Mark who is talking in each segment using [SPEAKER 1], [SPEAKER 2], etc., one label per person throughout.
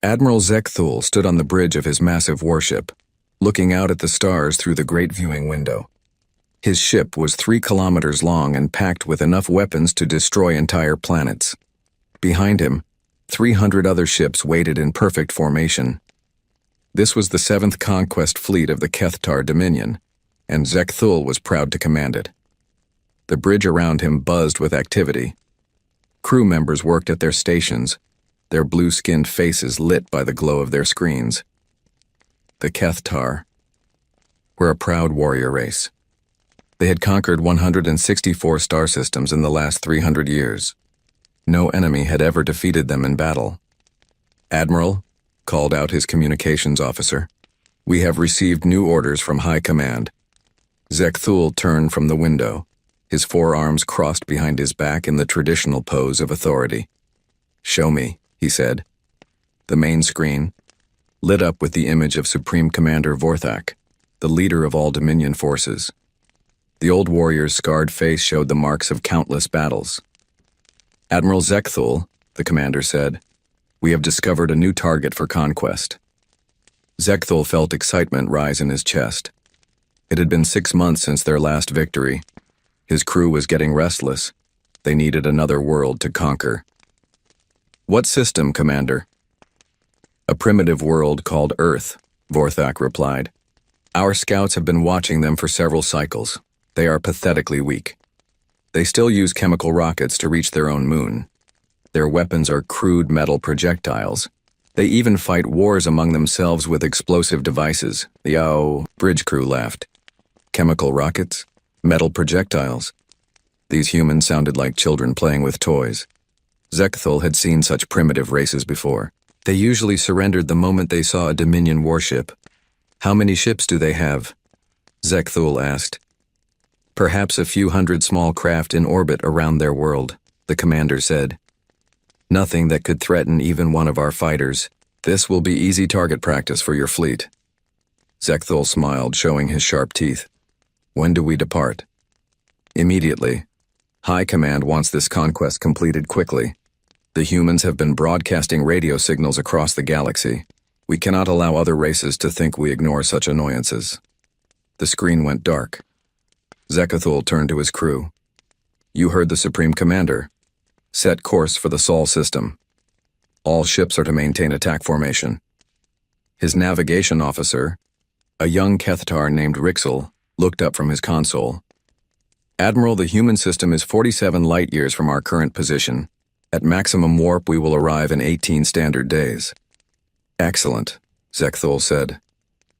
[SPEAKER 1] Admiral Zekthul stood on the bridge of his massive warship, looking out at the stars through the great viewing window. His ship was 3 kilometers long and packed with enough weapons to destroy entire planets. Behind him, 300 other ships waited in perfect formation. This was the 7th conquest fleet of the Kethtar Dominion, and Zekthul was proud to command it. The bridge around him buzzed with activity. Crew members worked at their stations, their blue-skinned faces lit by the glow of their screens. The Kethtar were a proud warrior race. They had conquered 164 star systems in the last 300 years. No enemy had ever defeated them in battle. "Admiral," called out his communications officer, "we have received new orders from High Command." Zekthul turned from the window, his forearms crossed behind his back in the traditional pose of authority. "Show me," he said. The main screen lit up with the image of Supreme Commander Vorthak, the leader of all Dominion forces. The old warrior's scarred face showed the marks of countless battles. "Admiral Zekthul," the commander said, "we have discovered a new target for conquest." Zekthul felt excitement rise in his chest. It had been 6 months since their last victory. His crew was getting restless. They needed another world to conquer. "What system, Commander?" "A primitive world called Earth," Vorthak replied. "Our scouts have been watching them for several cycles. They are pathetically weak. They still use chemical rockets to reach their own moon. Their weapons are crude metal projectiles. They even fight wars among themselves with explosive devices." The bridge crew laughed. "Chemical rockets? Metal projectiles?" These humans sounded like children playing with toys. Zekthul had seen such primitive races before. They usually surrendered the moment they saw a Dominion warship. "How many ships do they have?" Zekthul asked. "Perhaps a few hundred small craft in orbit around their world," the commander said. "Nothing that could threaten even one of our fighters. This will be easy target practice for your fleet." Zekthul smiled, showing his sharp teeth. "When do we depart?" "Immediately. High Command wants this conquest completed quickly. The humans have been broadcasting radio signals across the galaxy. We cannot allow other races to think we ignore such annoyances." The screen went dark. Zekthul turned to his crew. "You heard the Supreme Commander. Set course for the Sol system. All ships are to maintain attack formation." His navigation officer, a young Kethtar named Rixel, looked up from his console. "Admiral, the human system is 47 light-years from our current position. At maximum warp, we will arrive in 18 standard days." "Excellent," Zekthul said.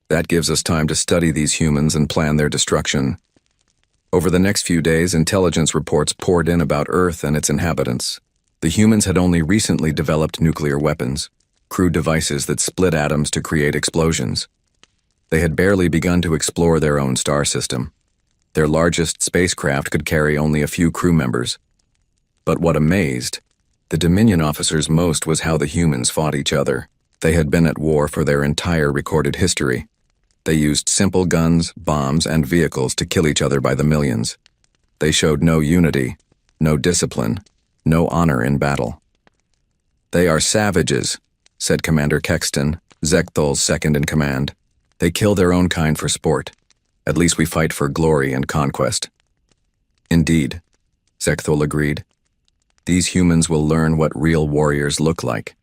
[SPEAKER 1] "That gives us time to study these humans and plan their destruction." Over the next few days, intelligence reports poured in about Earth and its inhabitants. The humans had only recently developed nuclear weapons, crude devices that split atoms to create explosions. They had barely begun to explore their own star system. Their largest spacecraft could carry only a few crew members. But what amazed the Dominion officers most was how the humans fought each other. They had been at war for their entire recorded history. They used simple guns, bombs, and vehicles to kill each other by the millions. They showed no unity, no discipline, no honor in battle. "They are savages," said Commander Kexton, Zekthul's second-in-command. "They kill their own kind for sport. At least we fight for glory and conquest." "Indeed," Zekthul agreed. "These humans will learn what real warriors look like."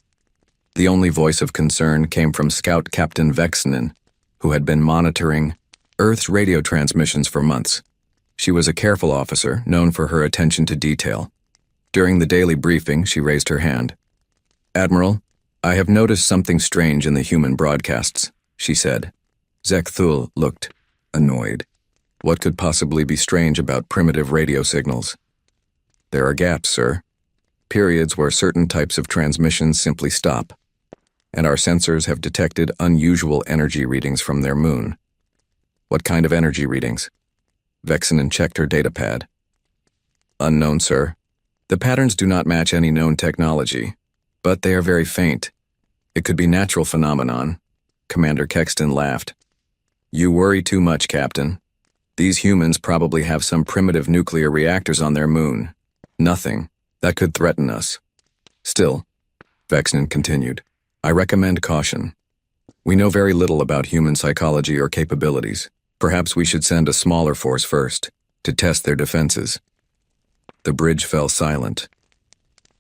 [SPEAKER 1] The only voice of concern came from Scout Captain Vexinen, who had been monitoring Earth's radio transmissions for months. She was a careful officer, known for her attention to detail. During the daily briefing, she raised her hand. "Admiral, I have noticed something strange in the human broadcasts," she said. Zekthul looked annoyed. What could possibly be strange about primitive radio signals? "There are gaps, sir. Periods where certain types of transmissions simply stop. And our sensors have detected unusual energy readings from their moon." "What kind of energy readings?" Vexinen checked her datapad. "Unknown, sir. The patterns do not match any known technology, but they are very faint. It could be natural phenomenon." Commander Kexton laughed. "You worry too much, Captain. These humans probably have some primitive nuclear reactors on their moon. Nothing that could threaten us." "Still," Vexinen continued, I recommend caution. We know very little about human psychology or capabilities. Perhaps we should send a smaller force first, to test their defenses. The bridge fell silent.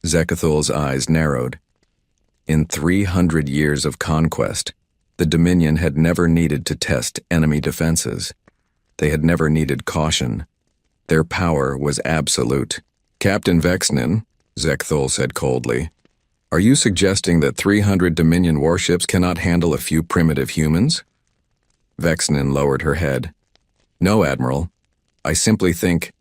[SPEAKER 1] Zekathol's eyes narrowed. In 300 years of conquest, the Dominion had never needed to test enemy defenses. They had never needed caution. Their power was absolute. Captain Vexnin, Zekthol said coldly, are you suggesting that 300 Dominion warships cannot handle a few primitive humans? Vexnin lowered her head. No, Admiral. I simply think...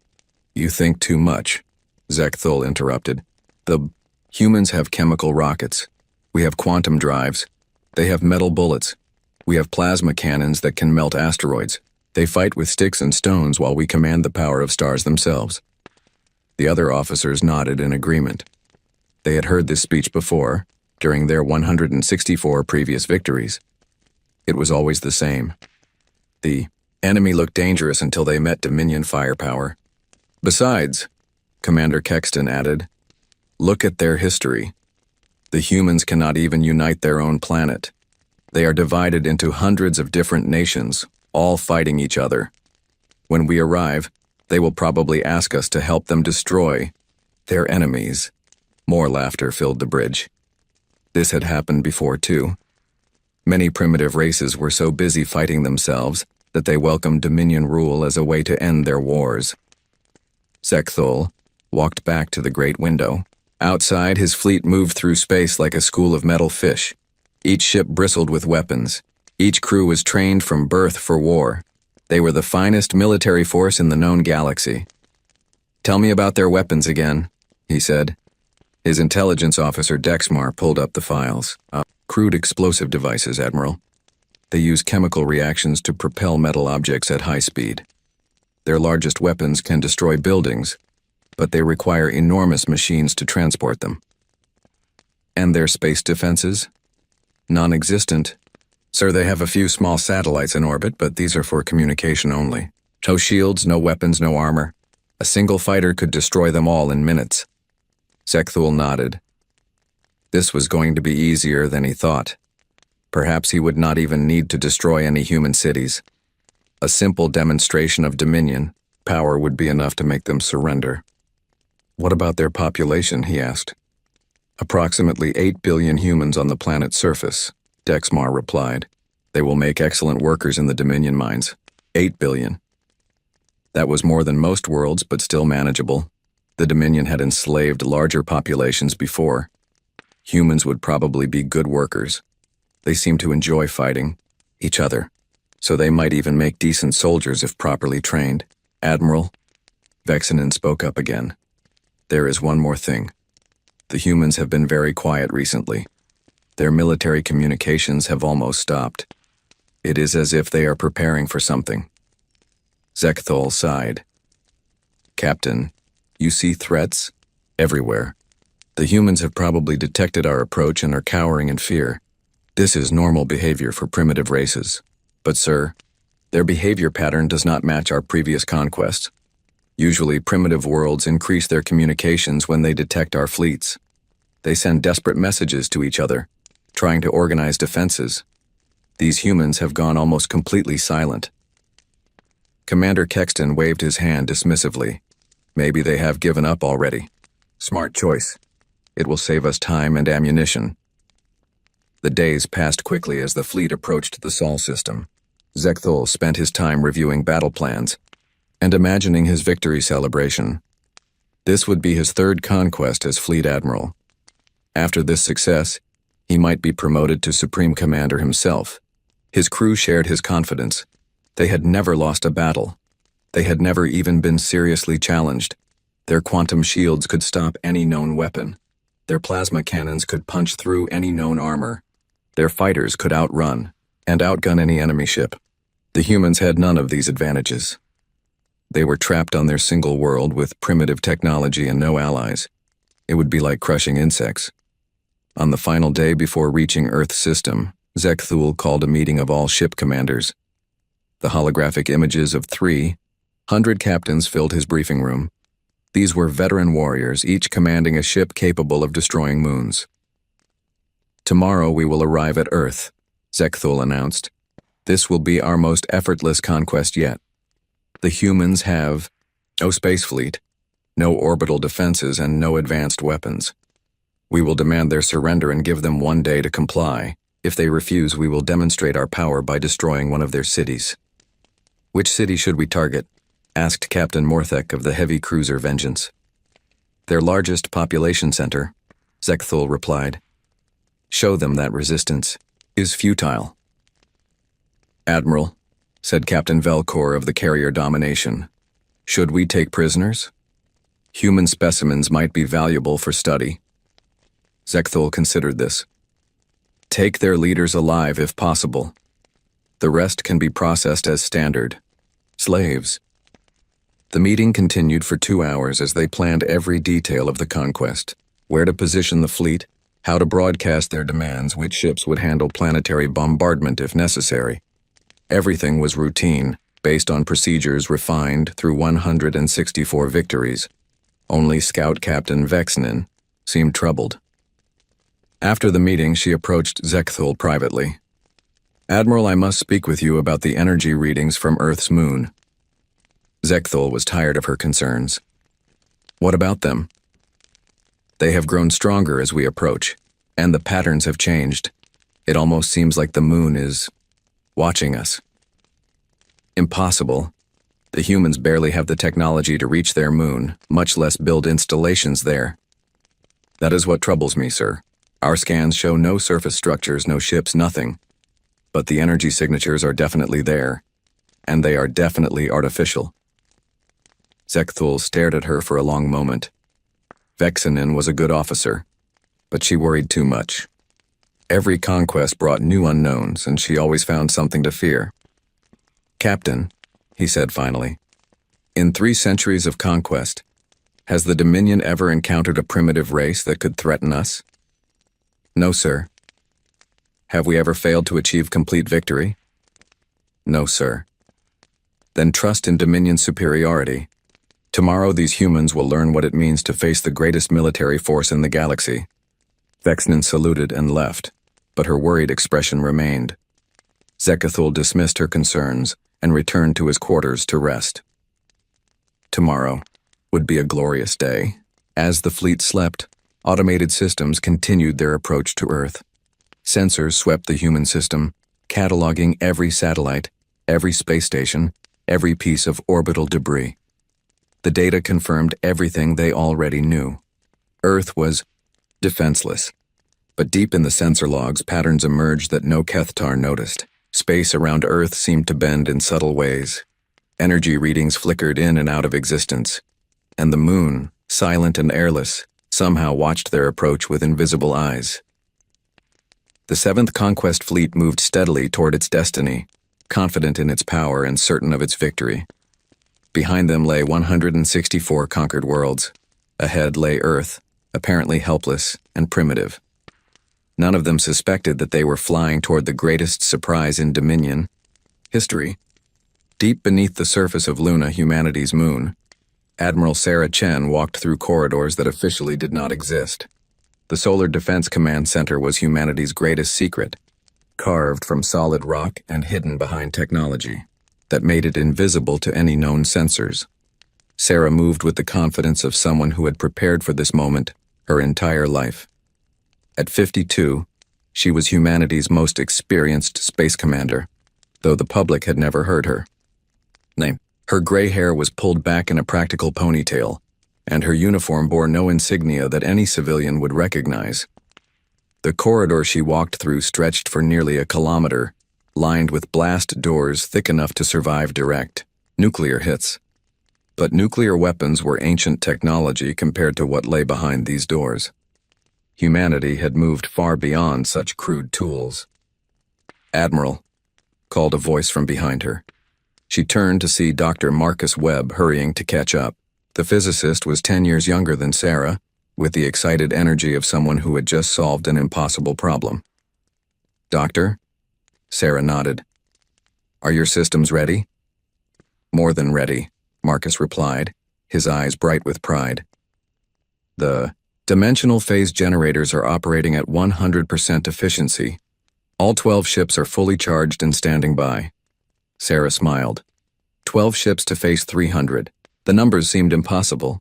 [SPEAKER 1] You think too much, Zekthol interrupted. The humans have chemical rockets. We have quantum drives. They have metal bullets. We have plasma cannons that can melt asteroids. They fight with sticks and stones while we command the power of stars themselves. The other officers nodded in agreement. They had heard this speech before, during their 164 previous victories. It was always the same. The enemy looked dangerous until they met Dominion firepower. Besides, Commander Kexton added, look at their history. The humans cannot even unite their own planet. They are divided into hundreds of different nations, all fighting each other. When we arrive, they will probably ask us to help them destroy their enemies. More laughter filled the bridge. This had happened before, too. Many primitive races were so busy fighting themselves that they welcomed Dominion rule as a way to end their wars. Zekthol walked back to the great window. Outside, his fleet moved through space like a school of metal fish. Each ship bristled with weapons. Each crew was trained from birth for war. They were the finest military force in the known galaxy. Tell me about their weapons again, he said. His intelligence officer Dexmar pulled up the files. Crude explosive devices, Admiral. They use chemical reactions to propel metal objects at high speed. Their largest weapons can destroy buildings, but they require enormous machines to transport them. And their space defenses? Non-existent. Sir, they have a few small satellites in orbit, but these are for communication only. No shields, no weapons, no armor. A single fighter could destroy them all in minutes. Zekthul nodded. This was going to be easier than he thought. Perhaps he would not even need to destroy any human cities. A simple demonstration of dominion, power would be enough to make them surrender. What about their population, he asked. Approximately 8 billion humans on the planet's surface, Dexmar replied. They will make excellent workers in the Dominion mines. 8 billion. That was more than most worlds, but still manageable. The Dominion had enslaved larger populations before. Humans would probably be good workers. They seem to enjoy fighting each other, so they might even make decent soldiers if properly trained. Admiral, Vexinen spoke up again. There is one more thing. The humans have been very quiet recently. Their military communications have almost stopped. It is as if they are preparing for something. Zekthol sighed. Captain, you see threats? Everywhere. The humans have probably detected our approach and are cowering in fear. This is normal behavior for primitive races. But sir, their behavior pattern does not match our previous conquests. Usually, primitive worlds increase their communications when they detect our fleets. They send desperate messages to each other, trying to organize defenses. These humans have gone almost completely silent. Commander Kexton waved his hand dismissively. Maybe they have given up already. Smart choice. It will save us time and ammunition. The days passed quickly as the fleet approached the Sol system. Zekthol spent his time reviewing battle plans and imagining his victory celebration. This would be his third conquest as fleet admiral. After this success, he might be promoted to Supreme Commander himself. His crew shared his confidence. They had never lost a battle. They had never even been seriously challenged. Their quantum shields could stop any known weapon. Their plasma cannons could punch through any known armor. Their fighters could outrun and outgun any enemy ship. The humans had none of these advantages. They were trapped on their single world with primitive technology and no allies. It would be like crushing insects. On the final day before reaching Earth's system, Zekthul called a meeting of all ship commanders. The holographic images of 300 captains filled his briefing room. These were veteran warriors, each commanding a ship capable of destroying moons. Tomorrow we will arrive at Earth, Zekthul announced. This will be our most effortless conquest yet. The humans have no space fleet, no orbital defenses, and no advanced weapons. We will demand their surrender and give them 1 day to comply. If they refuse, we will demonstrate our power by destroying one of their cities. Which city should we target? Asked Captain Morthek of the heavy cruiser Vengeance. Their largest population center, Zekthul replied. Show them that resistance is futile. Admiral, said Captain Velcor of the carrier Domination, should we take prisoners? Human specimens might be valuable for study. Zekthul considered this. Take their leaders alive if possible. The rest can be processed as standard slaves. The meeting continued for 2 hours as they planned every detail of the conquest, where to position the fleet, how to broadcast their demands, which ships would handle planetary bombardment if necessary. Everything was routine, based on procedures refined through 164 victories. Only Scout Captain Vexnin seemed troubled. After the meeting, she approached Zekthul privately. Admiral, I must speak with you about the energy readings from Earth's moon. Zekthul was tired of her concerns. What about them? They have grown stronger as we approach, and the patterns have changed. It almost seems like the moon is watching us. Impossible. The humans barely have the technology to reach their moon, much less build installations there. That is what troubles me, sir. Our scans show no surface structures, no ships, nothing. But the energy signatures are definitely there, and they are definitely artificial. Zekthul stared at her for a long moment. Vexinen was a good officer, but she worried too much. Every conquest brought new unknowns, and she always found something to fear. Captain, he said finally, in 3 centuries of conquest, has the Dominion ever encountered a primitive race that could threaten us? No, sir. Have we ever failed to achieve complete victory? No, sir. Then trust in Dominion's superiority. Tomorrow these humans will learn what it means to face the greatest military force in the galaxy. Vexnin saluted and left, but her worried expression remained. Zekthul dismissed her concerns and returned to his quarters to rest. Tomorrow would be a glorious day. As the fleet slept, automated systems continued their approach to Earth. Sensors swept the human system, cataloging every satellite, every space station, every piece of orbital debris. The data confirmed everything they already knew. Earth was defenseless. But deep in the sensor logs, patterns emerged that no Kethtar noticed. Space around Earth seemed to bend in subtle ways. Energy readings flickered in and out of existence. And the moon, silent and airless, somehow watched their approach with invisible eyes. The 7th Conquest Fleet moved steadily toward its destiny, confident in its power and certain of its victory. Behind them lay 164 conquered worlds. Ahead lay Earth, apparently helpless and primitive. None of them suspected that they were flying toward the greatest surprise in Dominion history. Deep beneath the surface of Luna, humanity's moon, Admiral Sarah Chen walked through corridors that officially did not exist. The Solar Defense Command Center was humanity's greatest secret, carved from solid rock and hidden behind technology that made it invisible to any known sensors. Sarah moved with the confidence of someone who had prepared for this moment her entire life. At 52, she was humanity's most experienced space commander, though the public had never heard her name. Her gray hair was pulled back in a practical ponytail, and her uniform bore no insignia that any civilian would recognize. The corridor she walked through stretched for nearly a kilometer, lined with blast doors thick enough to survive direct nuclear hits. But nuclear weapons were ancient technology compared to what lay behind these doors. Humanity had moved far beyond such crude tools. "Admiral," called a voice from behind her. She turned to see Dr. Marcus Webb hurrying to catch up. The physicist was 10 years younger than Sarah, with the excited energy of someone who had just solved an impossible problem. "Doctor?" Sarah nodded. "Are your systems ready?" "More than ready," Marcus replied, his eyes bright with pride. "The Dimensional phase generators are operating at 100% efficiency. All 12 ships are fully charged and standing by. Sarah smiled. 12 ships to face 300. The numbers seemed impossible.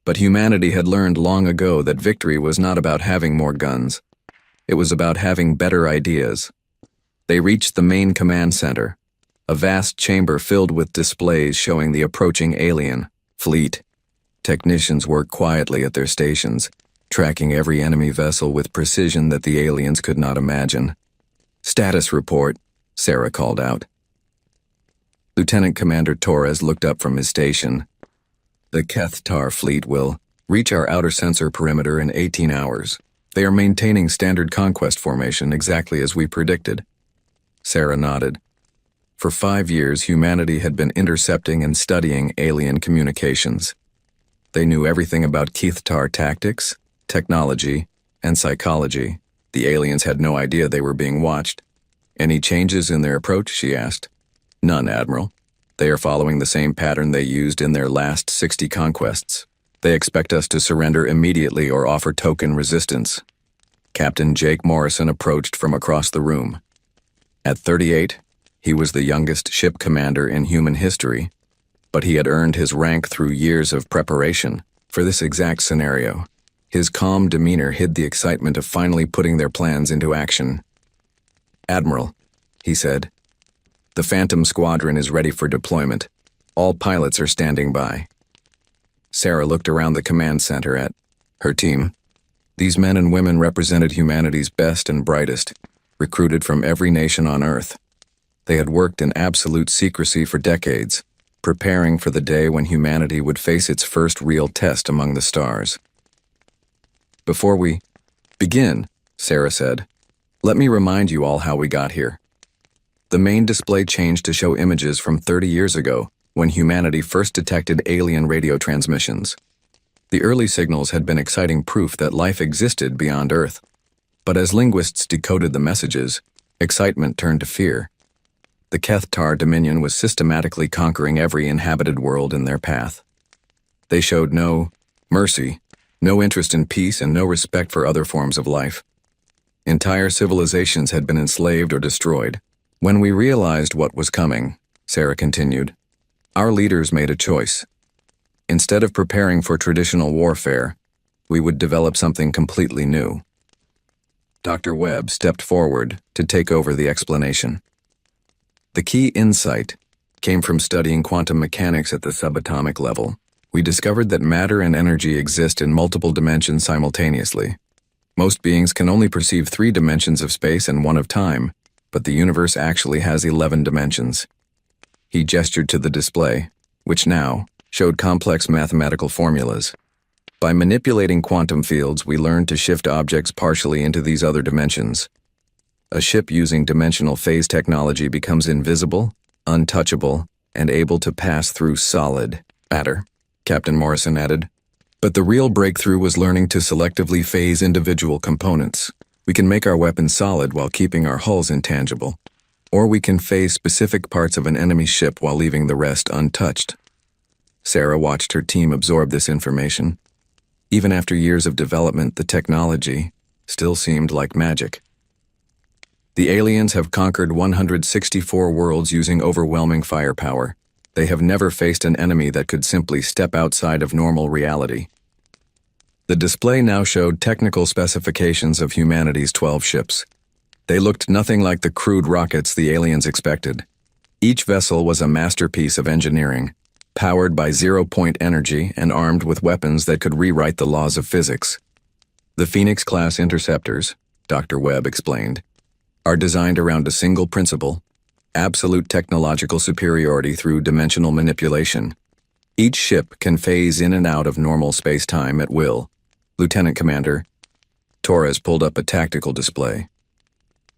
[SPEAKER 1] But humanity had learned long ago that victory was not about having more guns. It was about having better ideas. They reached the main command center, a vast chamber filled with displays showing the approaching alien fleet. Technicians worked quietly at their stations, tracking every enemy vessel with precision that the aliens could not imagine. "Status report," Sarah called out. Lieutenant Commander Torres looked up from his station. "The Kethtar fleet will reach our outer sensor perimeter in 18 hours. They are maintaining standard conquest formation exactly as we predicted." Sarah nodded. For 5 years, humanity had been intercepting and studying alien communications. They knew everything about Kethtar tactics, technology, and psychology. The aliens had no idea they were being watched. "Any changes in their approach?" she asked. "None, Admiral. They are following the same pattern they used in their last 60 conquests. They expect us to surrender immediately or offer token resistance." Captain Jake Morrison approached from across the room. At 38, he was the youngest ship commander in human history, but he had earned his rank through years of preparation for this exact scenario. His calm demeanor hid the excitement of finally putting their plans into action. "Admiral," he said, "the Phantom Squadron is ready for deployment. All pilots are standing by." Sarah looked around the command center at her team. These men and women represented humanity's best and brightest, recruited from every nation on Earth. They had worked in absolute secrecy for decades, preparing for the day when humanity would face its first real test among the stars. "Before we begin," Sarah said, "let me remind you all how we got here." The main display changed to show images from 30 years ago, when humanity first detected alien radio transmissions. The early signals had been exciting proof that life existed beyond Earth. But as linguists decoded the messages, excitement turned to fear. The Kethtar Dominion was systematically conquering every inhabited world in their path. They showed no mercy, no interest in peace, and no respect for other forms of life. Entire civilizations had been enslaved or destroyed. "When we realized what was coming," Sarah continued, "our leaders made a choice. Instead of preparing for traditional warfare, we would develop something completely new." Dr. Webb stepped forward to take over the explanation. "The key insight came from studying quantum mechanics at the subatomic level. We discovered that matter and energy exist in multiple dimensions simultaneously. Most beings can only perceive 3 dimensions of space and 1 of time, but the universe actually has 11 dimensions." He gestured to the display, which now showed complex mathematical formulas. "By manipulating quantum fields, we learned to shift objects partially into these other dimensions. A ship using dimensional phase technology becomes invisible, untouchable, and able to pass through solid matter," Captain Morrison added. "But the real breakthrough was learning to selectively phase individual components. We can make our weapons solid while keeping our hulls intangible. Or we can phase specific parts of an enemy ship while leaving the rest untouched." Sarah watched her team absorb this information. Even after years of development, the technology still seemed like magic. "The aliens have conquered 164 worlds using overwhelming firepower. They have never faced an enemy that could simply step outside of normal reality." The display now showed technical specifications of humanity's 12 ships. They looked nothing like the crude rockets the aliens expected. Each vessel was a masterpiece of engineering, powered by zero-point energy and armed with weapons that could rewrite the laws of physics. "The Phoenix-class interceptors," Dr. Webb explained, "are designed around a single principle: absolute technological superiority through dimensional manipulation. Each ship can phase in and out of normal space-time at will." Lieutenant Commander Torres pulled up a tactical display.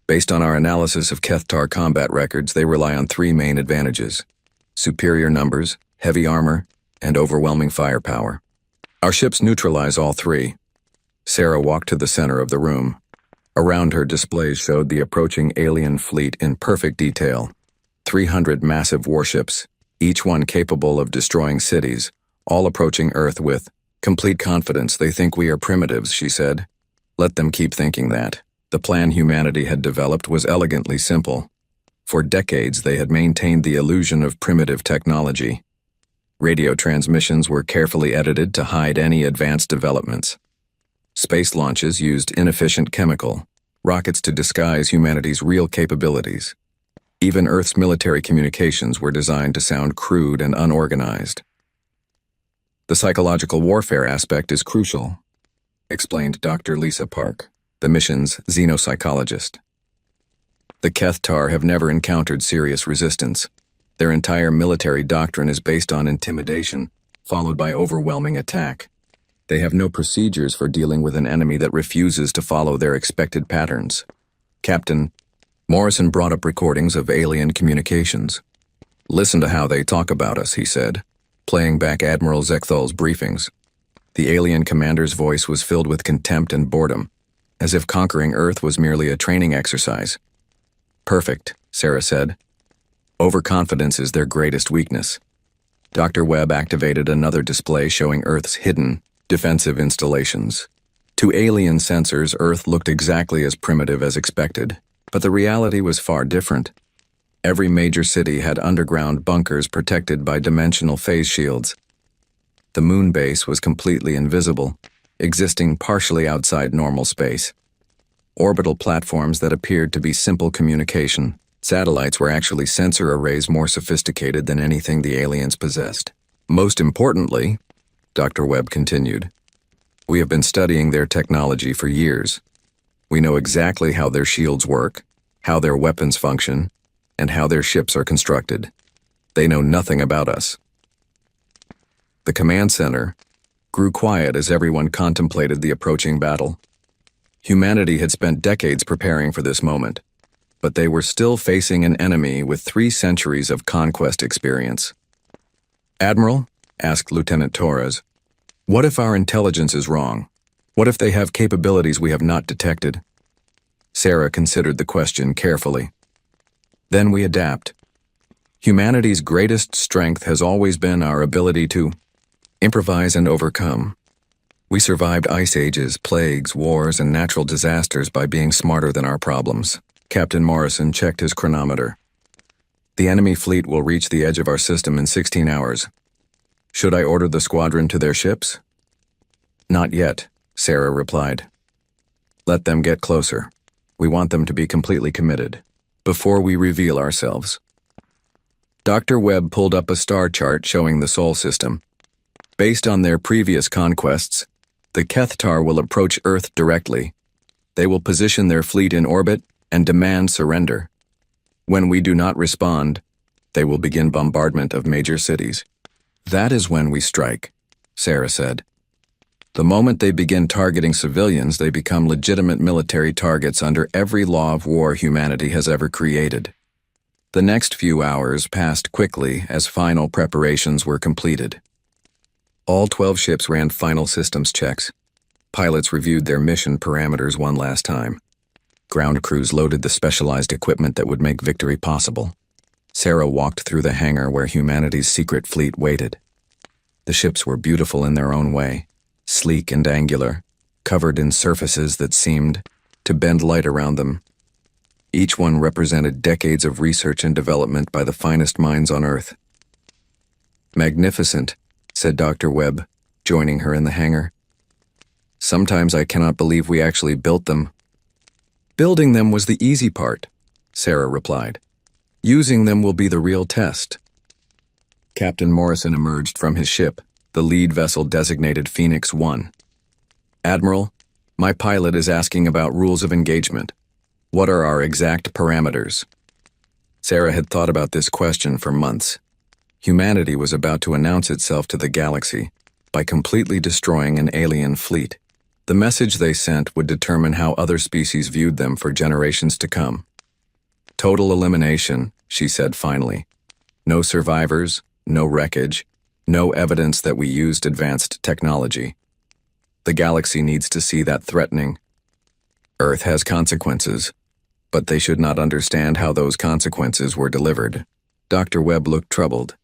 [SPEAKER 1] "Based on our analysis of Kethtar combat records, they rely on 3 main advantages: superior numbers, heavy armor, and overwhelming firepower. Our ships neutralize all 3. Sarah walked to the center of the room. Around her, displays showed the approaching alien fleet in perfect detail. 300 massive warships, each one capable of destroying cities, all approaching Earth with Complete confidence, they think we are primitives, she said. Let them keep thinking that. The plan humanity had developed was elegantly simple. For decades, they had maintained the illusion of primitive technology. Radio transmissions were carefully edited to hide any advanced developments. Space launches used inefficient chemical rockets to disguise humanity's real capabilities. Even Earth's military communications were designed to sound crude and unorganized. The psychological warfare aspect is crucial, explained Dr. Lisa Park, the mission's xenopsychologist. The Kethtar have never encountered serious resistance. Their entire military doctrine is based on intimidation, followed by overwhelming attack. They have no procedures for dealing with an enemy that refuses to follow their expected patterns. Captain Morrison brought up recordings of alien communications. Listen to how they talk about us, he said, playing back Admiral Zechthal's briefings. The alien commander's voice was filled with contempt and boredom, as if conquering Earth was merely a training exercise. Perfect, Sarah said. Overconfidence is their greatest weakness. Dr. Webb activated another display showing Earth's hidden, defensive installations. To alien sensors, Earth looked exactly as primitive as expected, but the reality was far different. Every major city had underground bunkers protected by dimensional phase shields. The moon base was completely invisible, existing partially outside normal space. Orbital platforms that appeared to be simple communication. Satellites were actually sensor arrays more sophisticated than anything the aliens possessed. Most importantly, Dr. Webb continued, we have been studying their technology for years. We know exactly how their shields work, how their weapons function, and how their ships are constructed. They know nothing about us. The command center grew quiet as everyone contemplated the approaching battle. Humanity had spent decades preparing for this moment, but they were still facing an enemy with 3 centuries of conquest experience. Admiral, asked Lieutenant Torres, what if our intelligence is wrong? What if they have capabilities we have not detected? Sarah considered the question carefully. Then we adapt. Humanity's greatest strength has always been our ability to improvise and overcome. We survived ice ages, plagues, wars, and natural disasters by being smarter than our problems. Captain Morrison checked his chronometer. The enemy fleet will reach the edge of our system in 16 hours. Should I order the squadron to their ships? Not yet, Sarah replied. Let them get closer. We want them to be completely committed, before we reveal ourselves. Dr. Webb pulled up a star chart showing the Sol system. Based on their previous conquests, the Kethtar will approach Earth directly. They will position their fleet in orbit and demand surrender. When we do not respond, they will begin bombardment of major cities. That is when we strike, Sarah said. The moment they begin targeting civilians, they become legitimate military targets under every law of war humanity has ever created. The next few hours passed quickly as final preparations were completed. All 12 ships ran final systems checks. Pilots reviewed their mission parameters one last time. Ground crews loaded the specialized equipment that would make victory possible. Sarah walked through the hangar where humanity's secret fleet waited. The ships were beautiful in their own way, sleek and angular, covered in surfaces that seemed to bend light around them. Each one represented decades of research and development by the finest minds on Earth. Magnificent, said Dr. Webb, joining her in the hangar. Sometimes I cannot believe we actually built them. Building them was the easy part, Sarah replied. Using them will be the real test. Captain Morrison emerged from his ship, the lead vessel designated Phoenix 1. Admiral, my pilot is asking about rules of engagement. What are our exact parameters? Sarah had thought about this question for months. Humanity was about to announce itself to the galaxy by completely destroying an alien fleet. The message they sent would determine how other species viewed them for generations to come. Total elimination, she said finally. No survivors, no wreckage, no evidence that we used advanced technology. The galaxy needs to see that threatening. Earth has consequences, but they should not understand how those consequences were delivered. Dr. Webb looked troubled.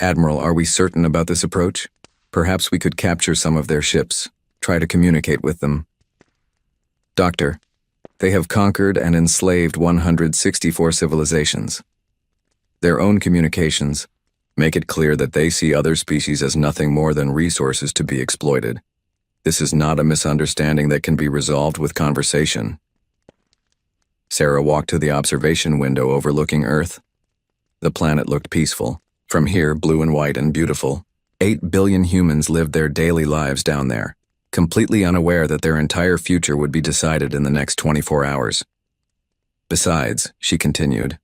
[SPEAKER 1] Admiral, are we certain about this approach? Perhaps we could capture some of their ships, try to communicate with them. Doctor, they have conquered and enslaved 164 civilizations. Their own communications make it clear that they see other species as nothing more than resources to be exploited. This is not a misunderstanding that can be resolved with conversation. Sarah walked to the observation window overlooking Earth. The planet looked peaceful. From here, blue and white and beautiful. 8 billion humans lived their daily lives down there, completely unaware that their entire future would be decided in the next 24 hours. Besides, she continued,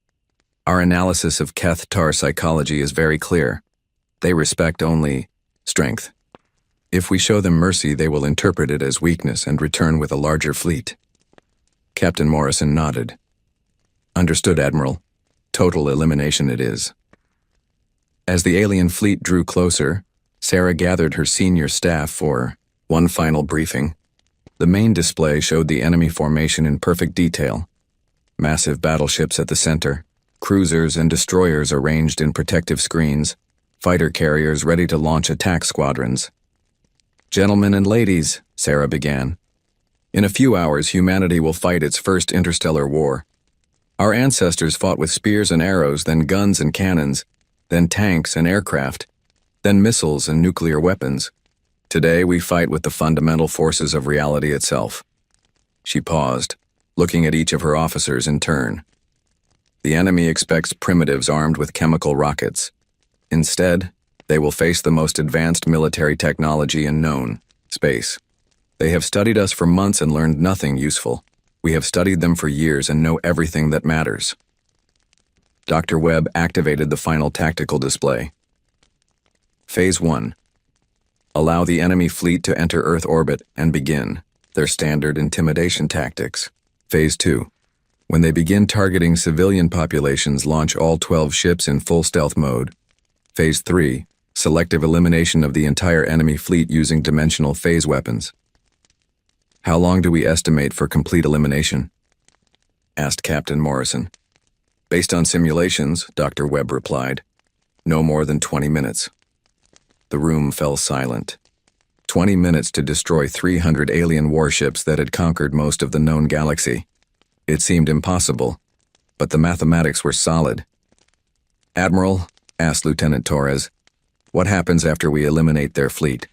[SPEAKER 1] our analysis of Keth-Tar psychology is very clear. They respect only strength. If we show them mercy, they will interpret it as weakness and return with a larger fleet. Captain Morrison nodded. Understood, Admiral. Total elimination it is. As the alien fleet drew closer, Sarah gathered her senior staff for one final briefing. The main display showed the enemy formation in perfect detail. Massive battleships at the center, cruisers and destroyers arranged in protective screens, fighter carriers ready to launch attack squadrons. Gentlemen and ladies, Sarah began. In a few hours, humanity will fight its first interstellar war. Our ancestors fought with spears and arrows, then guns and cannons, then tanks and aircraft, then missiles and nuclear weapons. Today we fight with the fundamental forces of reality itself. She paused, looking at each of her officers in turn. The enemy expects primitives armed with chemical rockets. Instead, they will face the most advanced military technology in known space. They have studied us for months and learned nothing useful. We have studied them for years and know everything that matters. Dr. Webb activated the final tactical display. Phase 1. Allow the enemy fleet to enter Earth orbit and begin their standard intimidation tactics. Phase 2. When they begin targeting civilian populations, launch all 12 ships in full stealth mode. Phase 3. Selective elimination of the entire enemy fleet using dimensional phase weapons. How long do we estimate for complete elimination? Asked Captain Morrison. Based on simulations, Dr. Webb replied, no more than 20 minutes. The room fell silent. 20 minutes to destroy 300 alien warships that had conquered most of the known galaxy. It seemed impossible, but the mathematics were solid. Admiral, asked Lieutenant Torres, what happens after we eliminate their fleet?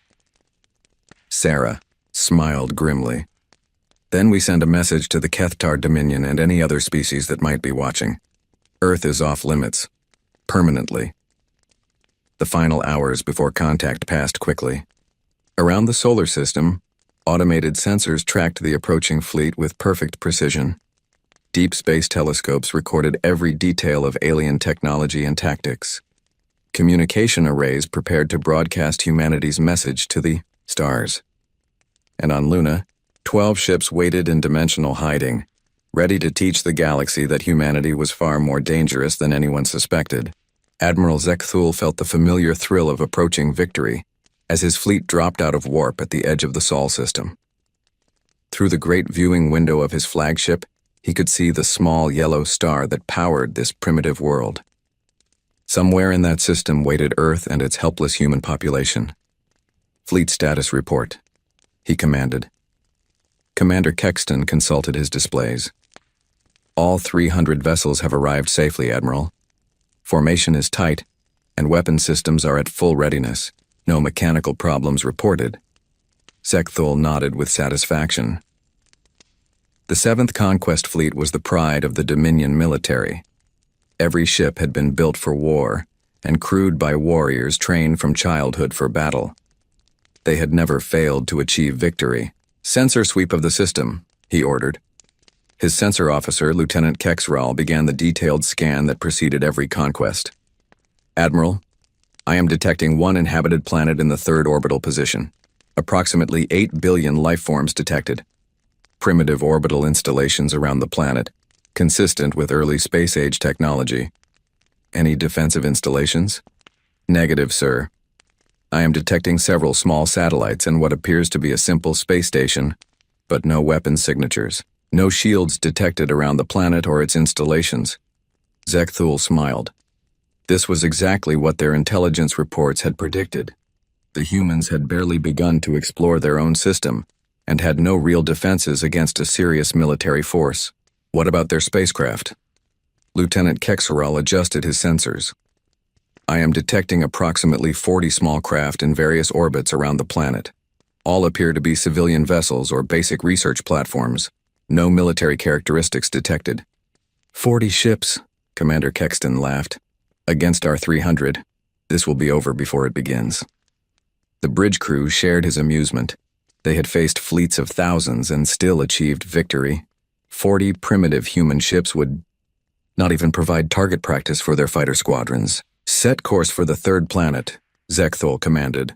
[SPEAKER 1] Sarah smiled grimly. Then we send a message to the Keth-Tar Dominion and any other species that might be watching. Earth is off limits. Permanently. The final hours before contact passed quickly. Around the solar system, automated sensors tracked the approaching fleet with perfect precision. Deep space telescopes recorded every detail of alien technology and tactics. Communication arrays prepared to broadcast humanity's message to the stars. And on Luna, 12 ships waited in dimensional hiding, ready to teach the galaxy that humanity was far more dangerous than anyone suspected. Admiral Zekthul felt the familiar thrill of approaching victory as his fleet dropped out of warp at the edge of the Sol system. Through the great viewing window of his flagship, he could see the small yellow star that powered this primitive world. Somewhere in that system waited Earth and its helpless human population. Fleet status report, he commanded. Commander Kexton consulted his displays. All 300 vessels have arrived safely, Admiral. Formation is tight, and weapon systems are at full readiness. No mechanical problems reported. Zekthul nodded with satisfaction. The 7th Conquest Fleet was the pride of the Dominion military. Every ship had been built for war and crewed by warriors trained from childhood for battle. They had never failed to achieve victory. Sensor sweep of the system, he ordered. His sensor officer, Lieutenant Kexral, began the detailed scan that preceded every conquest. Admiral, I am detecting one inhabited planet in the 3rd orbital position. Approximately 8 billion life forms detected. Primitive orbital installations around the planet, consistent with early space-age technology. Any defensive installations? Negative, sir. I am detecting several small satellites and what appears to be a simple space station, but no weapon signatures. No shields detected around the planet or its installations. Zekthul smiled. This was exactly what their intelligence reports had predicted. The humans had barely begun to explore their own system and had no real defenses against a serious military force. What about their spacecraft? Lieutenant Kexeral adjusted his sensors. I am detecting approximately 40 small craft in various orbits around the planet. All appear to be civilian vessels or basic research platforms. No military characteristics detected. 40 ships, Commander Kexton laughed. Against our 300, this will be over before it begins. The bridge crew shared his amusement. They had faced fleets of thousands and still achieved victory. 40 primitive human ships would not even provide target practice for their fighter squadrons. Set course for the third planet, Zekthul commanded.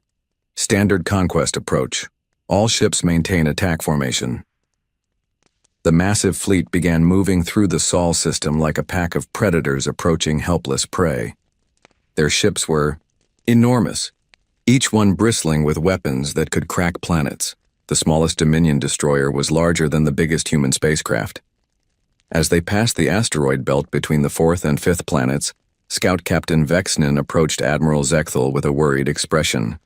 [SPEAKER 1] Standard conquest approach. All ships maintain attack formation. The massive fleet began moving through the Sol system like a pack of predators approaching helpless prey. Their ships were enormous, each one bristling with weapons that could crack planets. The smallest Dominion destroyer was larger than the biggest human spacecraft. As they passed the asteroid belt between the fourth and fifth planets, Scout Captain Vexnin approached Admiral Zekthul with a worried expression.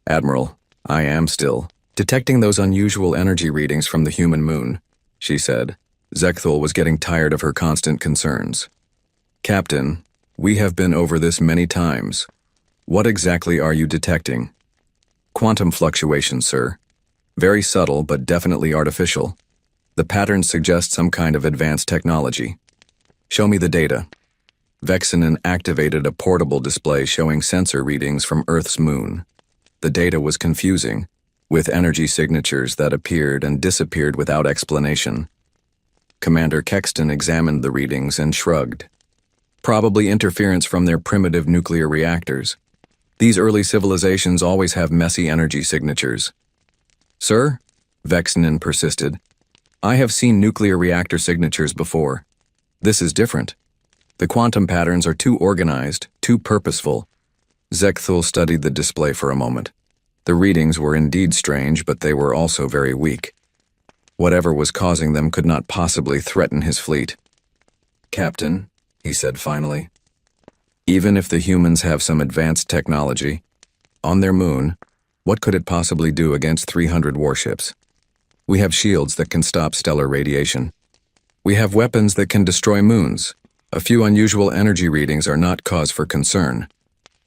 [SPEAKER 1] Admiral, I am still detecting those unusual energy readings from the human moon, she said. Zekthul was getting tired of her constant concerns. Captain, we have been over this many times. What exactly are you detecting? Quantum fluctuations, sir. Very subtle, but definitely artificial. The patterns suggest some kind of advanced technology. Show me the data. Vexinen activated a portable display showing sensor readings from Earth's moon. The data was confusing, with energy signatures that appeared and disappeared without explanation. Commander Kexton examined the readings and shrugged. Probably interference from their primitive nuclear reactors. These early civilizations always have messy energy signatures. Sir, Vexinen persisted, I have seen nuclear reactor signatures before. This is different. The quantum patterns are too organized, too purposeful. Zekthul studied the display for a moment. The readings were indeed strange, but they were also very weak. Whatever was causing them could not possibly threaten his fleet. Captain, he said finally, even if the humans have some advanced technology, on their moon, what could it possibly do against 300 warships? We have shields that can stop stellar radiation. We have weapons that can destroy moons. A few unusual energy readings are not cause for concern.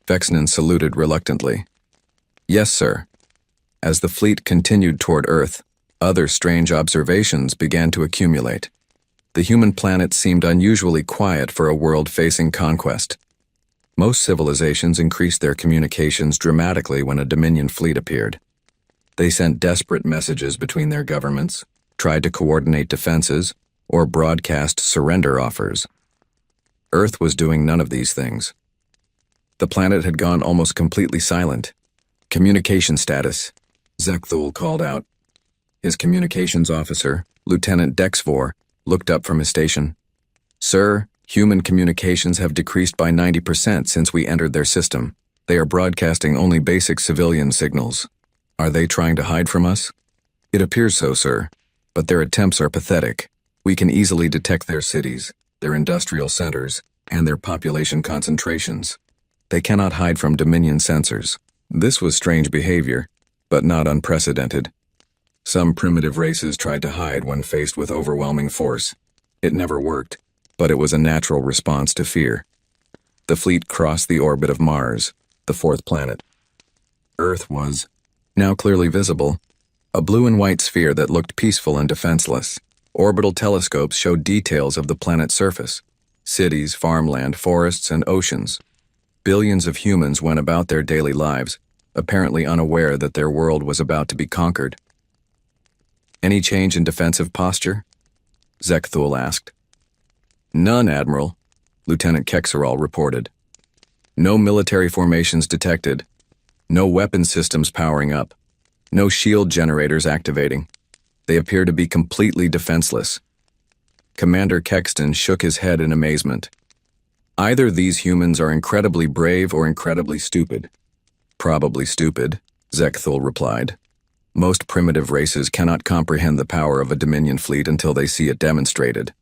[SPEAKER 1] Vexnen saluted reluctantly. Yes, sir. As the fleet continued toward Earth, other strange observations began to accumulate. The human planet seemed unusually quiet for a world facing conquest. Most civilizations increased their communications dramatically when a Dominion fleet appeared. They sent desperate messages between their governments, tried to coordinate defenses, or broadcast surrender offers. Earth was doing none of these things. The planet had gone almost completely silent. Communication status, Zekthul called out. His communications officer, Lieutenant Dexvor, looked up from his station. Sir, human communications have decreased by 90% since we entered their system. They are broadcasting only basic civilian signals. Are they trying to hide from us? It appears so, sir, but their attempts are pathetic. We can easily detect their cities, their industrial centers, and their population concentrations. They cannot hide from Dominion sensors. This was strange behavior, but not unprecedented. Some primitive races tried to hide when faced with overwhelming force. It never worked, but it was a natural response to fear. The fleet crossed the orbit of Mars, the fourth planet. Earth was, now clearly visible, a blue and white sphere that looked peaceful and defenseless. Orbital telescopes showed details of the planet's surface: cities, farmland, forests, and oceans. Billions of humans went about their daily lives, apparently unaware that their world was about to be conquered. Any change in defensive posture? Zekthul asked. None, Admiral, Lieutenant Kexeral reported. No military formations detected. No weapon systems powering up. No shield generators activating. They appear to be completely defenseless. Commander Kexton shook his head in amazement. Either these humans are incredibly brave or incredibly stupid. Probably stupid, Zekthul replied. Most primitive races cannot comprehend the power of a Dominion fleet until they see it demonstrated.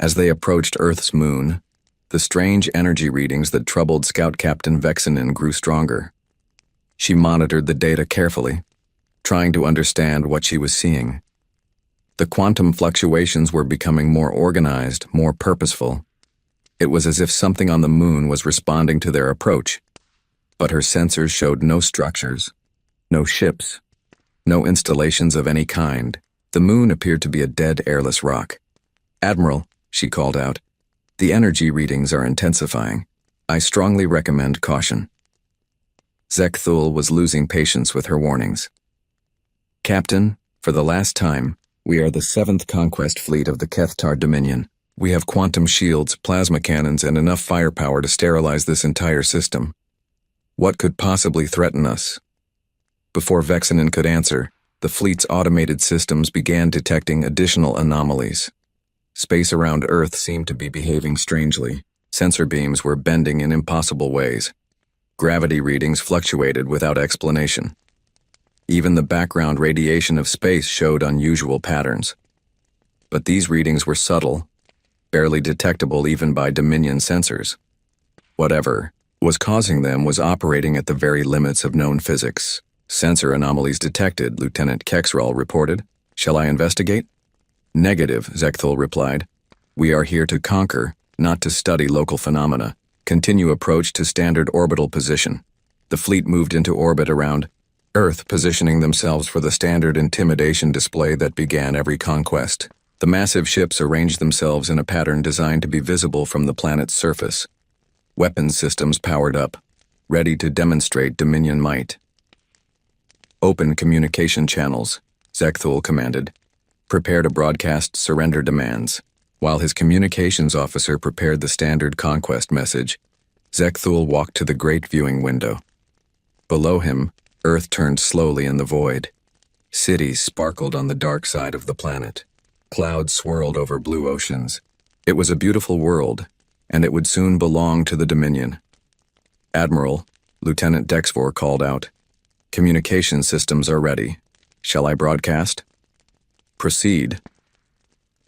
[SPEAKER 1] As they approached Earth's moon, the strange energy readings that troubled Scout Captain Vexinen grew stronger. She monitored the data carefully, trying to understand what she was seeing. The quantum fluctuations were becoming more organized, more purposeful. It was as if something on the moon was responding to their approach, but her sensors showed no structures, no ships, no installations of any kind. The moon appeared to be a dead, airless rock. "Admiral," she called out, "the energy readings are intensifying. I strongly recommend caution." Zekthul was losing patience with her warnings. "Captain, for the last time, we are the 7th conquest fleet of the Kethtar Dominion. We have quantum shields, plasma cannons, and enough firepower to sterilize this entire system. What could possibly threaten us?" Before Vexinen could answer, the fleet's automated systems began detecting additional anomalies. Space around Earth seemed to be behaving strangely. Sensor beams were bending in impossible ways. Gravity readings fluctuated without explanation. Even the background radiation of space showed unusual patterns. But these readings were subtle, barely detectable even by Dominion sensors. Whatever was causing them was operating at the very limits of known physics. "Sensor anomalies detected," Lieutenant Kexrel reported. "Shall I investigate?" "Negative," Zekthul replied. "We are here to conquer, not to study local phenomena. Continue approach to standard orbital position." The fleet moved into orbit around Earth, positioning themselves for the standard intimidation display that began every conquest. The massive ships arranged themselves in a pattern designed to be visible from the planet's surface. Weapons systems powered up, ready to demonstrate Dominion might. "Open communication channels," Zekthul commanded. "Prepare to broadcast surrender demands." While his communications officer prepared the standard conquest message, Zekthul walked to the great viewing window. Below him, Earth turned slowly in the void. Cities sparkled on the dark side of the planet. Clouds swirled over blue oceans. It was a beautiful world, and it would soon belong to the Dominion. "Admiral," Lieutenant Dexvor called out, "communication systems are ready. Shall I broadcast?" "Proceed."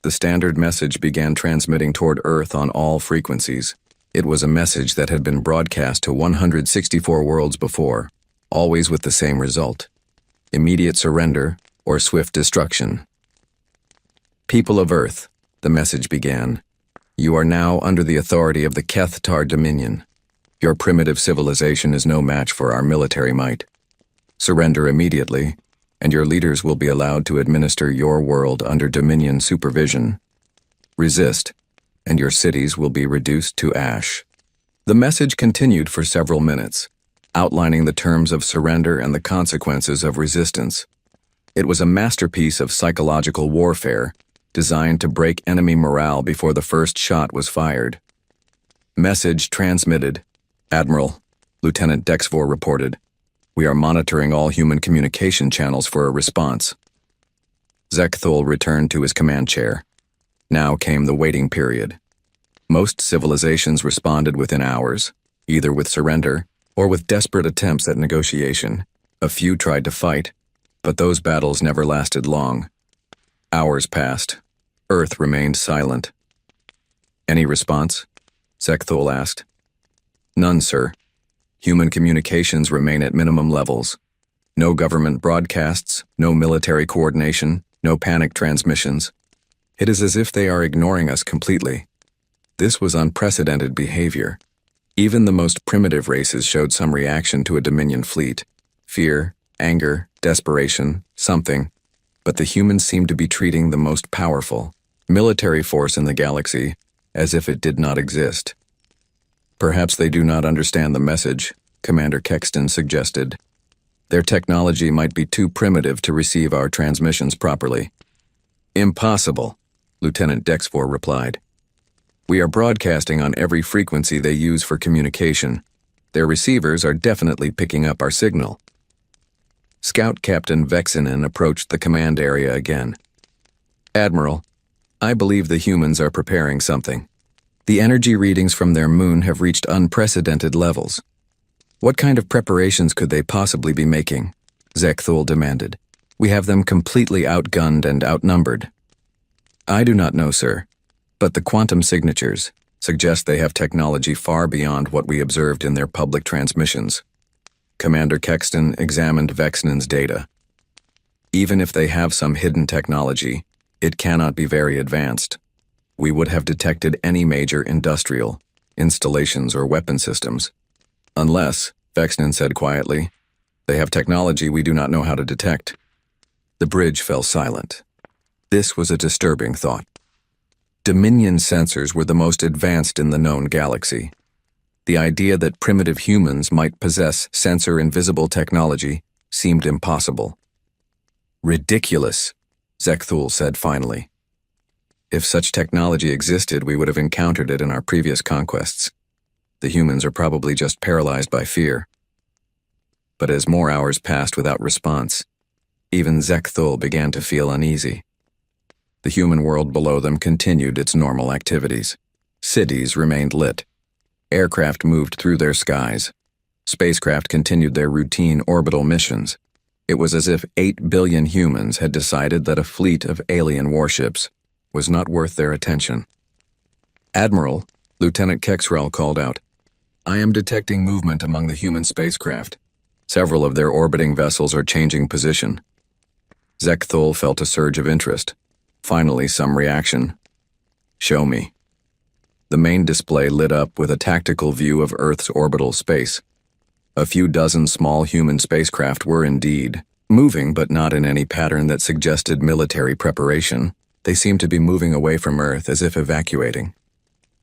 [SPEAKER 1] The standard message began transmitting toward Earth on all frequencies. It was a message that had been broadcast to 164 worlds before, always with the same result: immediate surrender or swift destruction. "People of Earth," the message began, "you are now under the authority of the Kethtar Dominion. Your primitive civilization is no match for our military might. Surrender immediately, and your leaders will be allowed to administer your world under Dominion supervision. Resist, and your cities will be reduced to ash." The message continued for several minutes, outlining the terms of surrender and the consequences of resistance. It was a masterpiece of psychological warfare, designed to break enemy morale before the first shot was fired. "Message transmitted. Admiral," Lieutenant Dexvor reported. "We are monitoring all human communication channels for a response." Zekthul returned to his command chair. Now came the waiting period. Most civilizations responded within hours, either with surrender or with desperate attempts at negotiation. A few tried to fight, but those battles never lasted long. Hours passed. Earth remained silent. "Any response?" Zekthul asked. "None, sir. Human communications remain at minimum levels. No government broadcasts, no military coordination, no panic transmissions. It is as if they are ignoring us completely." This was unprecedented behavior. Even the most primitive races showed some reaction to a Dominion fleet. Fear, anger, desperation, something. But the humans seemed to be treating the most powerful military force in the galaxy as if it did not exist. "Perhaps they do not understand the message," Commander Kexton suggested. "Their technology might be too primitive to receive our transmissions properly." "Impossible," Lieutenant Dexvor replied. "We are broadcasting on every frequency they use for communication. Their receivers are definitely picking up our signal." Scout Captain Vexinen approached the command area again. "Admiral, I believe the humans are preparing something. The energy readings from their moon have reached unprecedented levels. What kind of preparations could they possibly be making?" Zekthul demanded. "We have them completely outgunned and outnumbered." "I do not know, sir. But the quantum signatures suggest they have technology far beyond what we observed in their public transmissions." Commander Kexton examined Vexnan's data. Even if they have some hidden technology, it cannot be very advanced. We would have detected any major industrial installations or weapon systems. Unless, Vexnan said quietly, they have technology we do not know how to detect. The bridge fell silent. This was a disturbing thought. Dominion sensors were the most advanced in the known galaxy. The idea that primitive humans might possess sensor-invisible technology seemed impossible. Ridiculous, Zekthul said finally. If such technology existed, we would have encountered it in our previous conquests. The humans are probably just paralyzed by fear. But as more hours passed without response, even Zekthul began to feel uneasy. The human world below them continued its normal activities. Cities remained lit. Aircraft moved through their skies. Spacecraft continued their routine orbital missions. It was as if 8 billion humans had decided that a fleet of alien warships was not worth their attention. Admiral, Lieutenant Kexrel called out, "I am detecting movement among the human spacecraft. Several of their orbiting vessels are changing position." Zekthul felt a surge of interest. Finally, some reaction. "Show me." The main display lit up with a tactical view of Earth's orbital space. A few dozen small human spacecraft were indeed moving, but not in any pattern that suggested military preparation. They seemed to be moving away from Earth as if evacuating.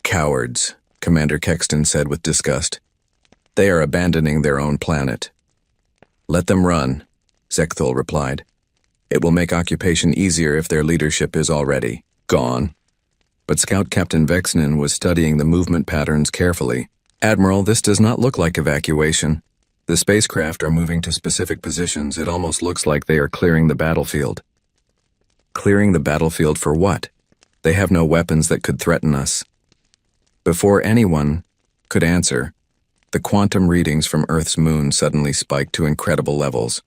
[SPEAKER 1] "Cowards," Commander Kexton said with disgust. "They are abandoning their own planet." "Let them run," Zekthul replied. "It will make occupation easier if their leadership is already gone." But Scout Captain Vexnan was studying the movement patterns carefully. "Admiral, this does not look like evacuation. The spacecraft are moving to specific positions. It almost looks like they are clearing the battlefield." "Clearing the battlefield for what? They have no weapons that could threaten us." Before anyone could answer, the quantum readings from Earth's moon suddenly spiked to incredible levels.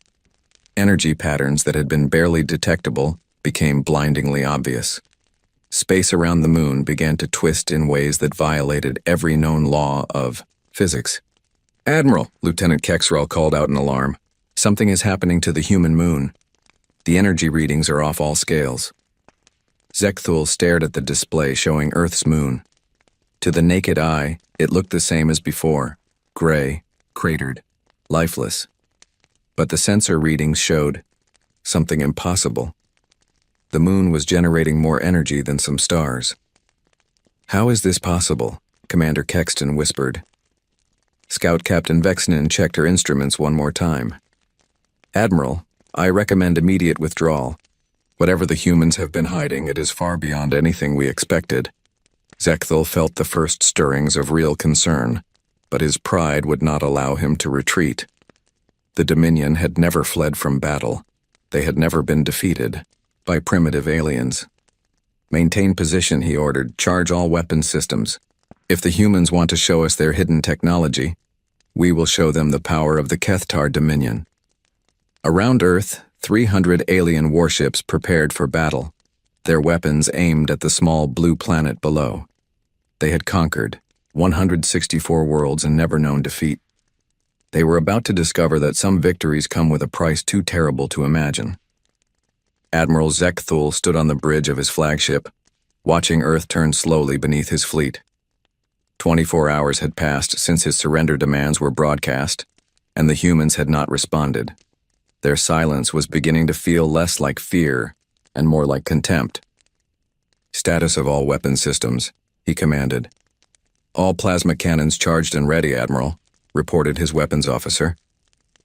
[SPEAKER 1] Energy patterns that had been barely detectable became blindingly obvious. Space around the moon began to twist in ways that violated every known law of physics. "Admiral," Lieutenant Kexrel called out in alarm, "something is happening to the human moon. The energy readings are off all scales." Zekthul stared at the display showing Earth's moon. To the naked eye, it looked the same as before, gray, cratered, lifeless. But the sensor readings showed something impossible. The moon was generating more energy than some stars. "How is this possible?" Commander Kexton whispered. Scout Captain Vexnan checked her instruments one more time. "Admiral, I recommend immediate withdrawal. Whatever the humans have been hiding, it is far beyond anything we expected." Zekthul felt the first stirrings of real concern, but his pride would not allow him to retreat. The Dominion had never fled from battle. They had never been defeated by primitive aliens. "Maintain position," he ordered. "Charge all weapon systems. If the humans want to show us their hidden technology, we will show them the power of the Kethtar Dominion." Around Earth, 300 alien warships prepared for battle, their weapons aimed at the small blue planet below. They had conquered 164 worlds and never known defeat. They were about to discover that some victories come with a price too terrible to imagine. Admiral Zekthul stood on the bridge of his flagship, watching Earth turn slowly beneath his fleet. 24 hours had passed since his surrender demands were broadcast, and the humans had not responded. Their silence was beginning to feel less like fear and more like contempt. "Status of all weapon systems," he commanded. "All plasma cannons charged and ready, Admiral," reported his weapons officer.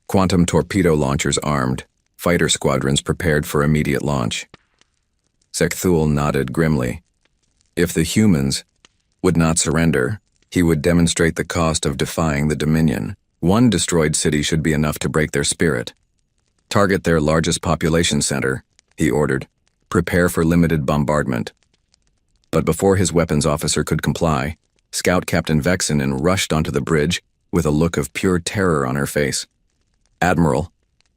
[SPEAKER 1] "Quantum torpedo launchers armed, fighter squadrons prepared for immediate launch." Zekthul nodded grimly. If the humans would not surrender, he would demonstrate the cost of defying the Dominion. One destroyed city should be enough to break their spirit. "Target their largest population center," he ordered. "Prepare for limited bombardment." But before his weapons officer could comply, Scout Captain Vexnan rushed onto the bridge with a look of pure terror on her face. "Admiral,"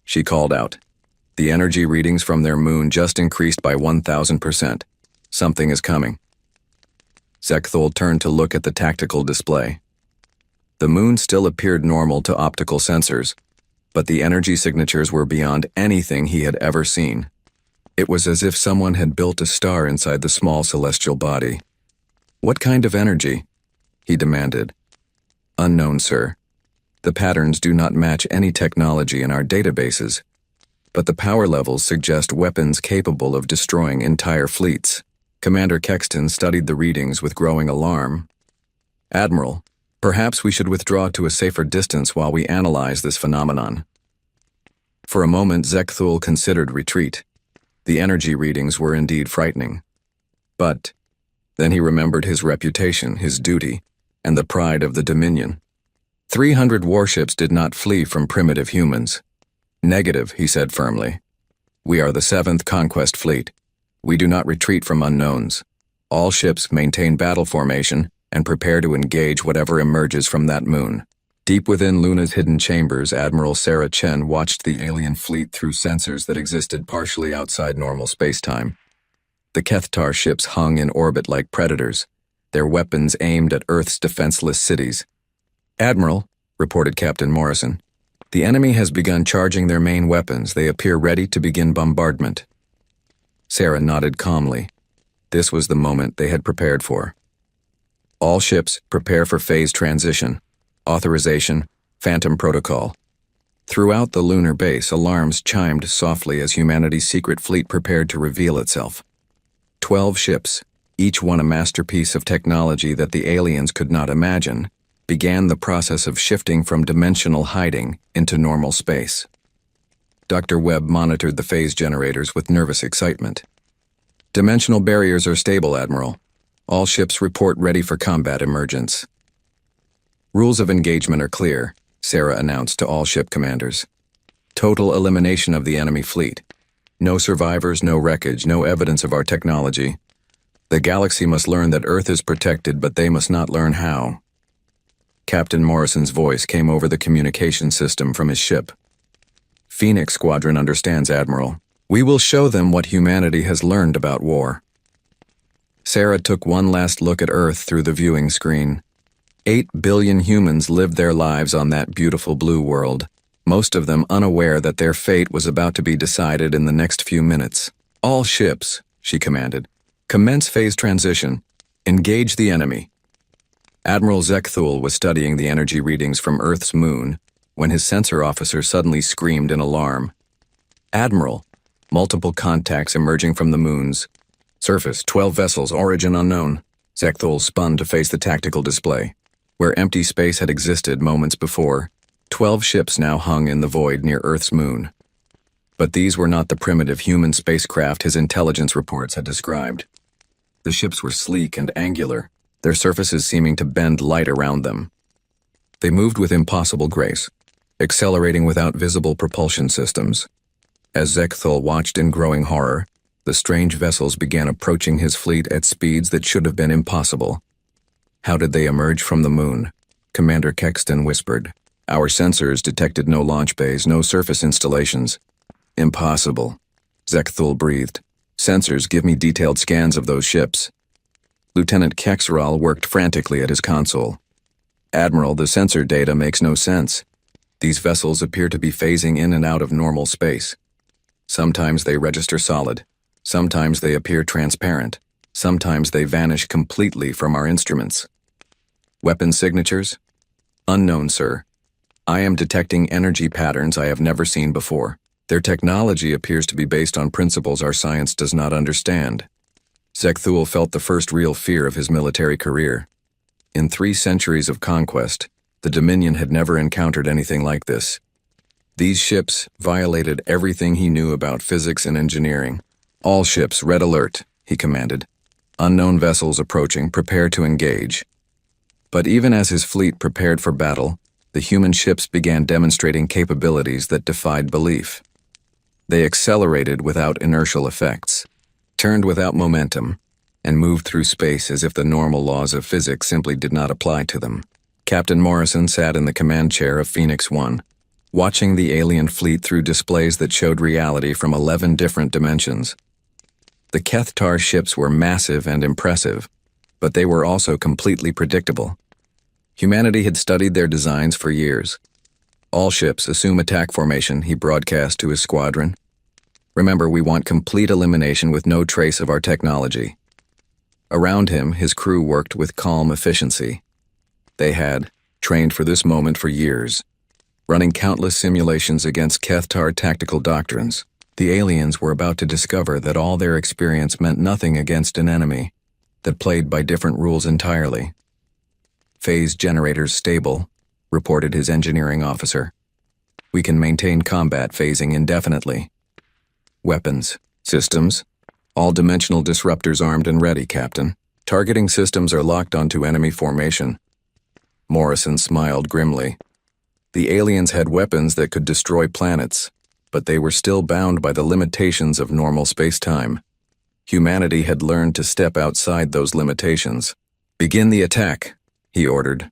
[SPEAKER 1] she called out, "the energy readings from their moon just increased by 1,000%. Something is coming." Zekthul turned to look at the tactical display. The moon still appeared normal to optical sensors, but the energy signatures were beyond anything he had ever seen. It was as if someone had built a star inside the small celestial body. "What kind of energy?" he demanded. "Unknown, sir. The patterns do not match any technology in our databases, but the power levels suggest weapons capable of destroying entire fleets." Commander Kexton studied the readings with growing alarm. "Admiral, perhaps we should withdraw to a safer distance while we analyze this phenomenon." For a moment, Zekthul considered retreat. The energy readings were indeed frightening. But then he remembered his reputation, his duty, and the pride of the Dominion. 300 warships did not flee from primitive humans. "Negative," he said firmly. "We are the 7th Conquest Fleet. We do not retreat from unknowns. All ships maintain battle formation and prepare to engage whatever emerges from that moon." Deep within Luna's hidden chambers, Admiral Sarah Chen watched the alien fleet through sensors that existed partially outside normal spacetime. The Kethtar ships hung in orbit like predators, their weapons aimed at Earth's defenseless cities. "Admiral," reported Captain Morrison, "the enemy has begun charging their main weapons. They appear ready to begin bombardment." Sarah nodded calmly. This was the moment they had prepared for. "All ships, prepare for phase transition. Authorization, Phantom Protocol." Throughout the lunar base, alarms chimed softly as humanity's secret fleet prepared to reveal itself. 12 ships, each one a masterpiece of technology that the aliens could not imagine, began the process of shifting from dimensional hiding into normal space. Dr. Webb monitored the phase generators with nervous excitement. "Dimensional barriers are stable, Admiral. All ships report ready for combat emergence." "Rules of engagement are clear," Sarah announced to all ship commanders. "Total elimination of the enemy fleet. No survivors, no wreckage, no evidence of our technology. The galaxy must learn that Earth is protected, but they must not learn how." Captain Morrison's voice came over the communication system from his ship. "Phoenix Squadron understands, Admiral. We will show them what humanity has learned about war." Sarah took one last look at Earth through the viewing screen. 8 billion humans lived their lives on that beautiful blue world, most of them unaware that their fate was about to be decided in the next few minutes. "All ships," she commanded, "commence phase transition. Engage the enemy." Admiral Zekthul was studying the energy readings from Earth's moon when his sensor officer suddenly screamed in alarm. "Admiral, multiple contacts emerging from the moon's surface, 12 vessels, origin unknown." Zekthul spun to face the tactical display. Where empty space had existed moments before, 12 ships now hung in the void near Earth's moon. But these were not the primitive human spacecraft his intelligence reports had described. The ships were sleek and angular, their surfaces seeming to bend light around them. They moved with impossible grace, accelerating without visible propulsion systems. As Zekthul watched in growing horror, the strange vessels began approaching his fleet at speeds that should have been impossible. "How did they emerge from the moon?" Commander Kexton whispered. "Our sensors detected no launch bays, no surface installations." "Impossible," Zekthul breathed. "Sensors, give me detailed scans of those ships." Lieutenant Kexral worked frantically at his console. "Admiral, the sensor data makes no sense. These vessels appear to be phasing in and out of normal space. Sometimes they register solid. Sometimes they appear transparent. Sometimes they vanish completely from our instruments." "Weapon signatures?" "Unknown, sir. I am detecting energy patterns I have never seen before. Their technology appears to be based on principles our science does not understand." Zekthul felt the first real fear of his military career. In 3 centuries of conquest, the Dominion had never encountered anything like this. These ships violated everything he knew about physics and engineering. "All ships, red alert," he commanded. "Unknown vessels approaching, prepare to engage." But even as his fleet prepared for battle, the human ships began demonstrating capabilities that defied belief. They accelerated without inertial effects, turned without momentum, and moved through space as if the normal laws of physics simply did not apply to them. Captain Morrison sat in the command chair of Phoenix 1, watching the alien fleet through displays that showed reality from 11 different dimensions. The Kethtar ships were massive and impressive, but they were also completely predictable. Humanity had studied their designs for years. All ships assume attack formation, he broadcast to his squadron. Remember, we want complete elimination with no trace of our technology. Around him, his crew worked with calm efficiency. They had trained for this moment for years, running countless simulations against Kethtar tactical doctrines. The aliens were about to discover that all their experience meant nothing against an enemy that played by different rules entirely. Phase generators stable, reported his engineering officer. We can maintain combat phasing indefinitely. Weapons. Systems. All dimensional disruptors armed and ready, Captain. Targeting systems are locked onto enemy formation. Morrison smiled grimly. The aliens had weapons that could destroy planets, but they were still bound by the limitations of normal space-time. Humanity had learned to step outside those limitations. Begin the attack, he ordered.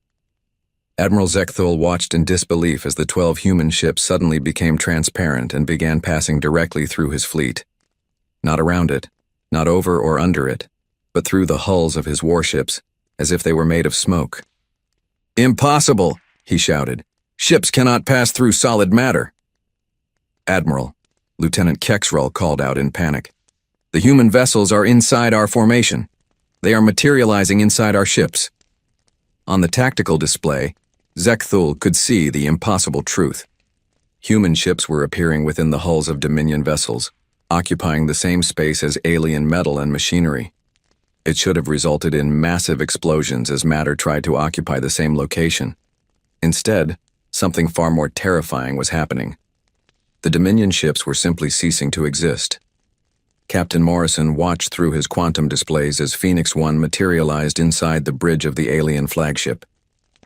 [SPEAKER 1] Admiral Zekthul watched in disbelief as the 12 human ships suddenly became transparent and began passing directly through his fleet. Not around it, not over or under it, but through the hulls of his warships, as if they were made of smoke. "Impossible!" he shouted. "Ships cannot pass through solid matter." "Admiral," Lieutenant Kexrel called out in panic. "The human vessels are inside our formation. They are materializing inside our ships." On the tactical display, Zekthul could see the impossible truth. Human ships were appearing within the hulls of Dominion vessels, occupying the same space as alien metal and machinery. It should have resulted in massive explosions as matter tried to occupy the same location. Instead, something far more terrifying was happening. The Dominion ships were simply ceasing to exist. Captain Morrison watched through his quantum displays as Phoenix 1 materialized inside the bridge of the alien flagship.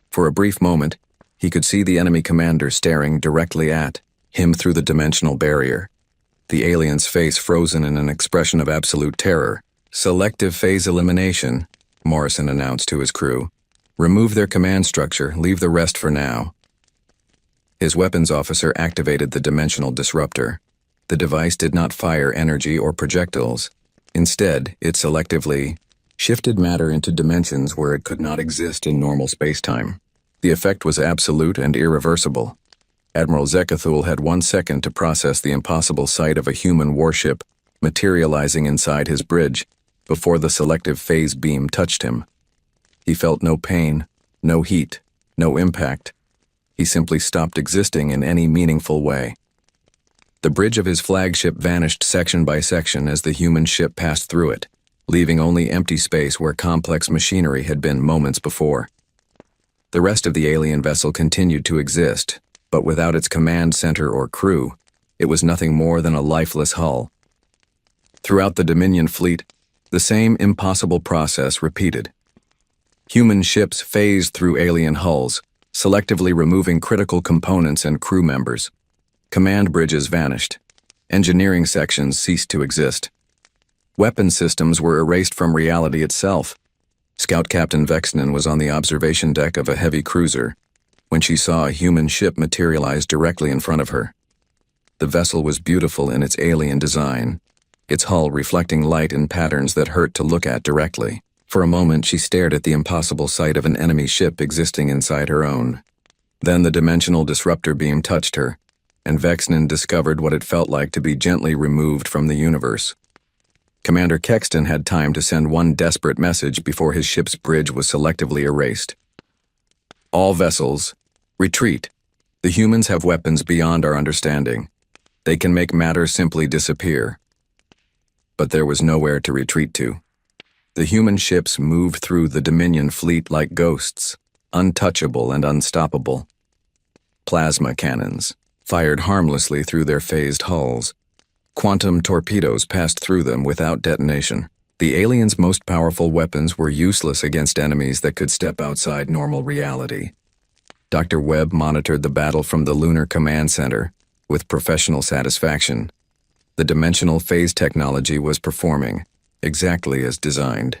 [SPEAKER 1] For a brief moment, he could see the enemy commander staring directly at him through the dimensional barrier. The alien's face frozen in an expression of absolute terror. "Selective phase elimination," Morrison announced to his crew. "Remove their command structure, leave the rest for now." His weapons officer activated the dimensional disruptor. The device did not fire energy or projectiles. Instead, it selectively shifted matter into dimensions where it could not exist in normal spacetime. The effect was absolute and irreversible. Admiral Zekthul had 1 second to process the impossible sight of a human warship materializing inside his bridge before the selective phase beam touched him. He felt no pain, no heat, no impact. He simply stopped existing in any meaningful way. The bridge of his flagship vanished section by section as the human ship passed through it, leaving only empty space where complex machinery had been moments before. The rest of the alien vessel continued to exist, but without its command center or crew, it was nothing more than a lifeless hull. Throughout the Dominion fleet, the same impossible process repeated. Human ships phased through alien hulls, selectively removing critical components and crew members. Command bridges vanished. Engineering sections ceased to exist. Weapon systems were erased from reality itself. Scout Captain Vexnan was on the observation deck of a heavy cruiser when she saw a human ship materialize directly in front of her. The vessel was beautiful in its alien design, its hull reflecting light in patterns that hurt to look at directly. For a moment, she stared at the impossible sight of an enemy ship existing inside her own. Then the dimensional disruptor beam touched her, and Vexnan discovered what it felt like to be gently removed from the universe. Commander Kexton had time to send one desperate message before his ship's bridge was selectively erased. "All vessels, retreat. The humans have weapons beyond our understanding. They can make matter simply disappear." But there was nowhere to retreat to. The human ships moved through the Dominion fleet like ghosts, untouchable and unstoppable. Plasma cannons fired harmlessly through their phased hulls. Quantum torpedoes passed through them without detonation. The aliens' most powerful weapons were useless against enemies that could step outside normal reality. Dr. Webb monitored the battle from the Lunar Command Center with professional satisfaction. The dimensional phase technology was performing exactly as designed.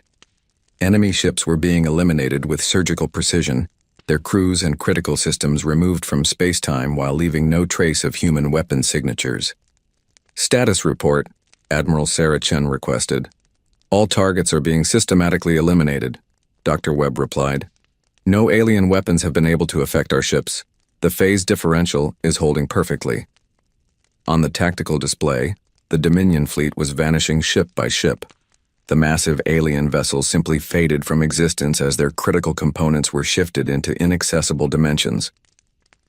[SPEAKER 1] Enemy ships were being eliminated with surgical precision, their crews and critical systems removed from spacetime while leaving no trace of human weapon signatures. "Status report," Admiral Saracen requested. "All targets are being systematically eliminated," Dr. Webb replied. "No alien weapons have been able to affect our ships. The phase differential is holding perfectly. On the tactical display, the Dominion fleet was vanishing ship by ship. The massive alien vessels simply faded from existence as their critical components were shifted into inaccessible dimensions.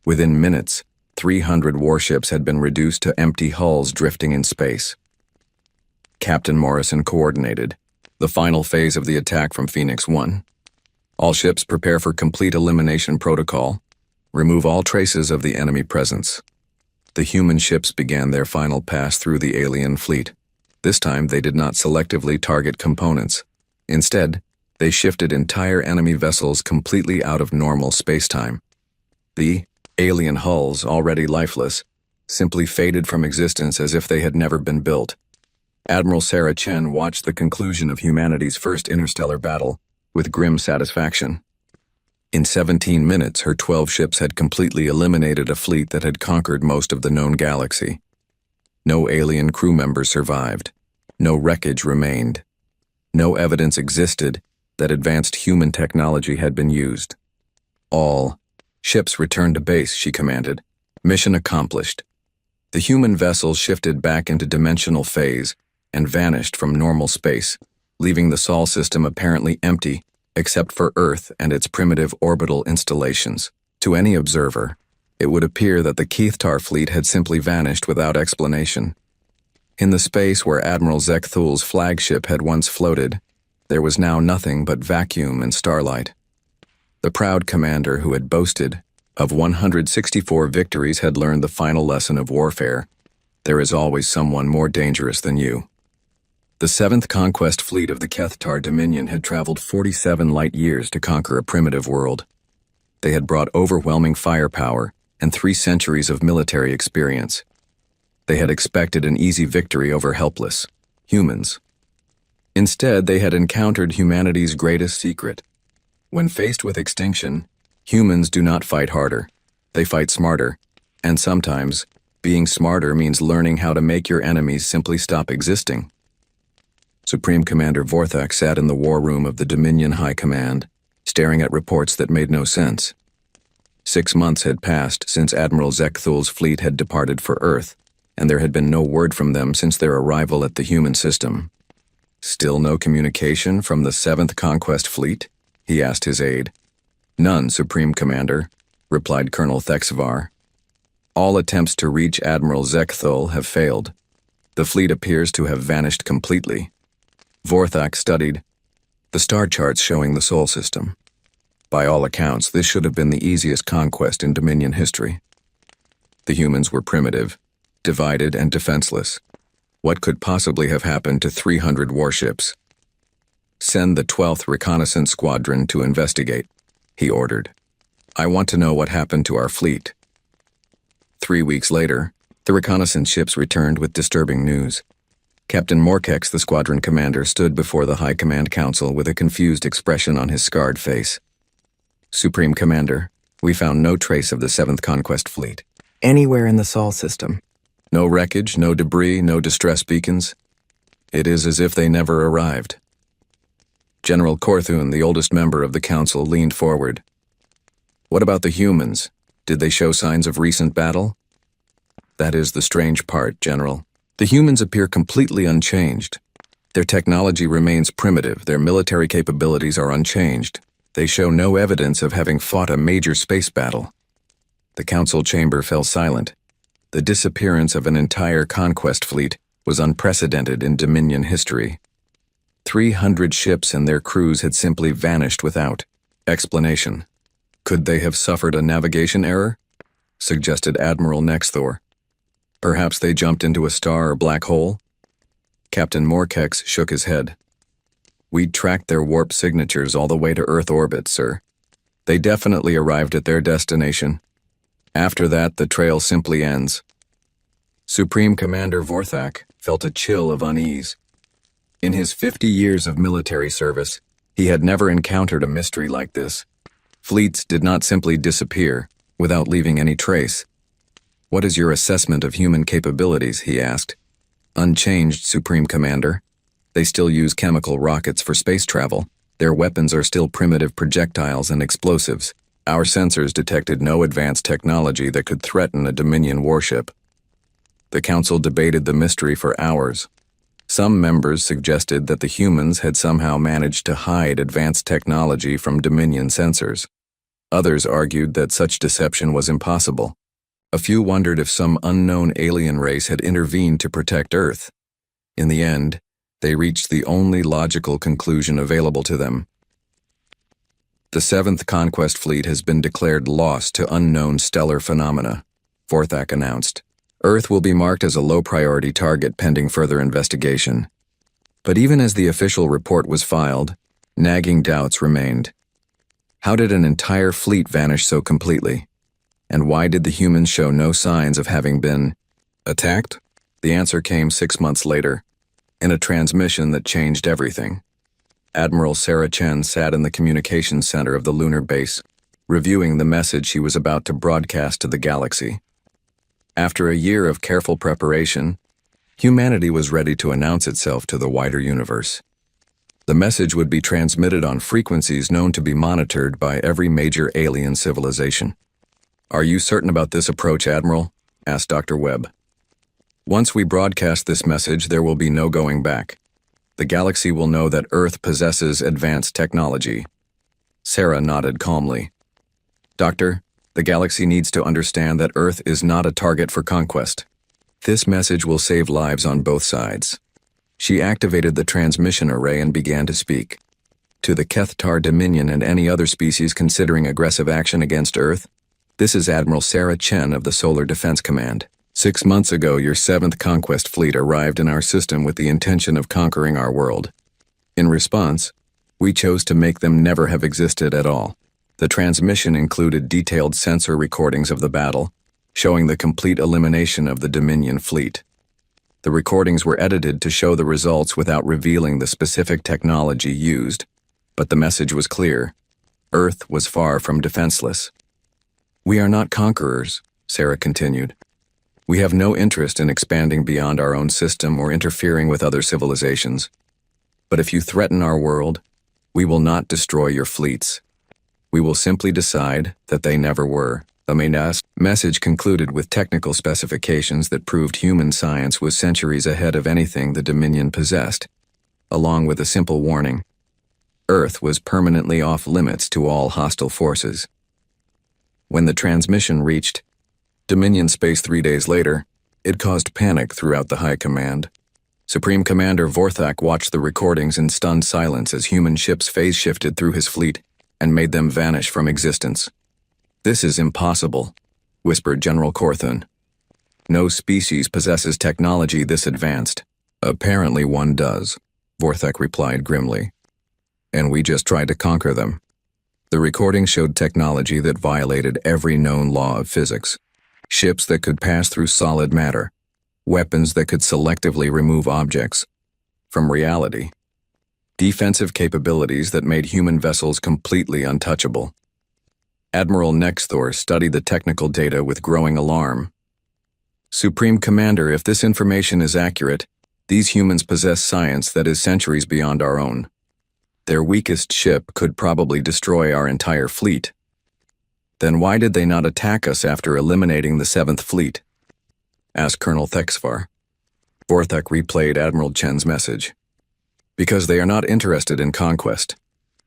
[SPEAKER 1] Within minutes, 300 warships had been reduced to empty hulls drifting in space. Captain Morrison coordinated the final phase of the attack from Phoenix 1. All ships prepare for complete elimination protocol. Remove all traces of the enemy presence. The human ships began their final pass through the alien fleet. This time they did not selectively target components. Instead, they shifted entire enemy vessels completely out of normal spacetime. The alien hulls, already lifeless, simply faded from existence as if they had never been built. Admiral Sarah Chen watched the conclusion of humanity's first interstellar battle with grim satisfaction. In 17 minutes, her 12 ships had completely eliminated a fleet that had conquered most of the known galaxy. No alien crew members survived. No wreckage remained. No evidence existed that advanced human technology had been used. All ships returned to base, she commanded. Mission accomplished. The human vessels shifted back into dimensional phase and vanished from normal space, leaving the Sol system apparently empty except for Earth and its primitive orbital installations. To any observer, it would appear that the Keithtar fleet had simply vanished without explanation. In the space where Admiral Zekthul's flagship had once floated, there was now nothing but vacuum and starlight. The proud commander who had boasted of 164 victories had learned the final lesson of warfare. There is always someone more dangerous than you. The 7th Conquest Fleet of the Keithtar Dominion had traveled 47 light years to conquer a primitive world. They had brought overwhelming firepower and 3 centuries of military experience. They had expected an easy victory over helpless humans. Instead, they had encountered humanity's greatest secret. When faced with extinction, humans do not fight harder. They fight smarter. And sometimes, being smarter means learning how to make your enemies simply stop existing. Supreme Commander Vorthak sat in the war room of the Dominion High Command, staring at reports that made no sense. 6 months had passed since Admiral Zekthul's fleet had departed for Earth, and there had been no word from them since their arrival at the human system. Still no communication from the 7th Conquest Fleet? He asked his aide. None, Supreme Commander, replied Colonel Thexvar. All attempts to reach Admiral Zekthul have failed. The fleet appears to have vanished completely. Vorthak studied the star charts showing the Sol system. By all accounts, this should have been the easiest conquest in Dominion history. The humans were primitive, divided and defenseless. What could possibly have happened to 300 warships? Send the 12th Reconnaissance Squadron to investigate, he ordered. I want to know what happened to our fleet. 3 weeks later, the reconnaissance ships returned with disturbing news. Captain Morkex, the squadron commander, stood before the High Command Council with a confused expression on his scarred face. Supreme Commander, we found no trace of the 7th Conquest Fleet. Anywhere in the Sol system. No wreckage, no debris, no distress beacons. It is as if they never arrived. General Korthun, the oldest member of the council, leaned forward. What about the humans? Did they show signs of recent battle? That is the strange part, General. The humans appear completely unchanged. Their technology remains primitive, their military capabilities are unchanged. They show no evidence of having fought a major space battle. The council chamber fell silent. The disappearance of an entire conquest fleet was unprecedented in Dominion history. 300 ships and their crews had simply vanished without explanation. Could they have suffered a navigation error? Suggested Admiral Nexthor. Perhaps they jumped into a star or black hole? Captain Morkex shook his head. We'd tracked their warp signatures all the way to Earth orbit, sir. They definitely arrived at their destination. After that, the trail simply ends. Supreme Commander Vorthak felt a chill of unease. In his 50 years of military service, he had never encountered a mystery like this. Fleets did not simply disappear without leaving any trace. What is your assessment of human capabilities, he asked. Unchanged, Supreme Commander. They still use chemical rockets for space travel. Their weapons are still primitive projectiles and explosives. Our sensors detected no advanced technology that could threaten a Dominion warship. The Council debated the mystery for hours. Some members suggested that the humans had somehow managed to hide advanced technology from Dominion sensors. Others argued that such deception was impossible. A few wondered if some unknown alien race had intervened to protect Earth. In the end, they reached the only logical conclusion available to them. The 7th Conquest Fleet has been declared lost to unknown stellar phenomena, Vorthak announced. Earth will be marked as a low-priority target pending further investigation. But even as the official report was filed, nagging doubts remained. How did an entire fleet vanish so completely? And why did the humans show no signs of having been attacked? The answer came 6 months later, in a transmission that changed everything. Admiral Sarah Chen sat in the communications center of the lunar base, reviewing the message she was about to broadcast to the galaxy. After a year of careful preparation, humanity was ready to announce itself to the wider universe. The message would be transmitted on frequencies known to be monitored by every major alien civilization. "Are you certain about this approach, Admiral?" asked Dr. Webb. "Once we broadcast this message, there will be no going back. The galaxy will know that Earth possesses advanced technology." Sarah nodded calmly. "Doctor, the galaxy needs to understand that Earth is not a target for conquest. This message will save lives on both sides." She activated the transmission array and began to speak. "To the Kethtar Dominion and any other species considering aggressive action against Earth, this is Admiral Sarah Chen of the Solar Defense Command. 6 months ago, your 7th Conquest Fleet arrived in our system with the intention of conquering our world. In response, we chose to make them never have existed at all. The transmission included detailed sensor recordings of the battle, showing the complete elimination of the Dominion fleet. The recordings were edited to show the results without revealing the specific technology used, but the message was clear. Earth was far from defenseless. "We are not conquerors," Sarah continued. "We have no interest in expanding beyond our own system or interfering with other civilizations. But if you threaten our world, we will not destroy your fleets. We will simply decide that they never were." The message concluded with technical specifications that proved human science was centuries ahead of anything the Dominion possessed, along with a simple warning. Earth was permanently off limits to all hostile forces. When the transmission reached Dominion space 3 days later, it caused panic throughout the High Command. Supreme Commander Vorthak watched the recordings in stunned silence as human ships phase-shifted through his fleet and made them vanish from existence. "This is impossible," whispered General Corthon. "No species possesses technology this advanced." "Apparently one does," Vorthak replied grimly. "And we just tried to conquer them." The recording showed technology that violated every known law of physics. Ships that could pass through solid matter. Weapons that could selectively remove objects from reality. Defensive capabilities that made human vessels completely untouchable. Admiral Nexthor studied the technical data with growing alarm. "Supreme Commander, if this information is accurate, these humans possess science that is centuries beyond our own. Their weakest ship could probably destroy our entire fleet. Then why did they not attack us after eliminating the 7th Fleet?" asked Colonel Thexfar. Vorthak replayed Admiral Chen's message. "Because they are not interested in conquest.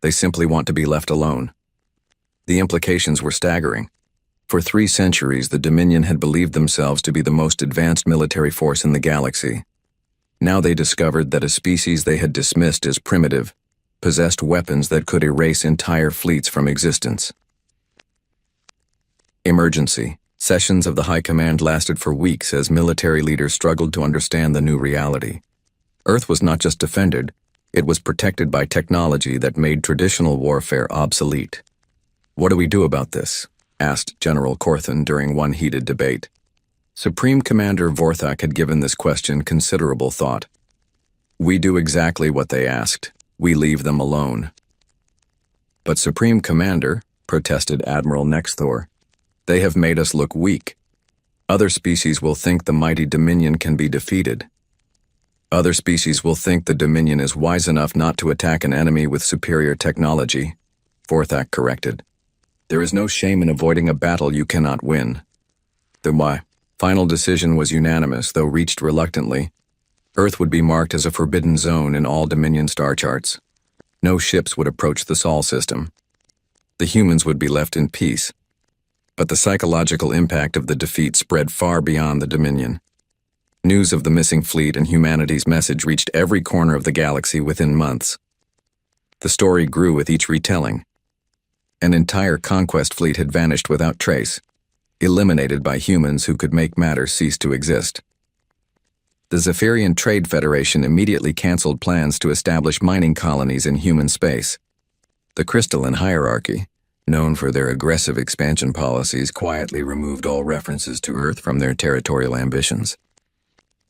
[SPEAKER 1] They simply want to be left alone." The implications were staggering. For 3 centuries, the Dominion had believed themselves to be the most advanced military force in the galaxy. Now they discovered that a species they had dismissed as primitive possessed weapons that could erase entire fleets from existence. Emergency. Sessions of the High Command lasted for weeks as military leaders struggled to understand the new reality. Earth was not just defended, it was protected by technology that made traditional warfare obsolete. "What do we do about this?" asked General Corthon during one heated debate. Supreme Commander Vorthak had given this question considerable thought. "We do exactly what they asked. We leave them alone." "But Supreme Commander," protested Admiral Nexthor, "they have made us look weak. Other species will think the mighty Dominion can be defeated. Other species will think the Dominion is wise enough not to attack an enemy with superior technology," Vorthak corrected. There is no shame in avoiding a battle you cannot win. The final decision was unanimous, though reached reluctantly. Earth would be marked as a forbidden zone in all Dominion star charts. No ships would approach the Sol system. The humans would be left in peace. But the psychological impact of the defeat spread far beyond the Dominion. News of the missing fleet and humanity's message reached every corner of the galaxy within months. The story grew with each retelling. An entire conquest fleet had vanished without trace, eliminated by humans who could make matter cease to exist. The Zephyrian Trade Federation immediately canceled plans to establish mining colonies in human space. The Crystalline Hierarchy, known for their aggressive expansion policies, quietly removed all references to Earth from their territorial ambitions.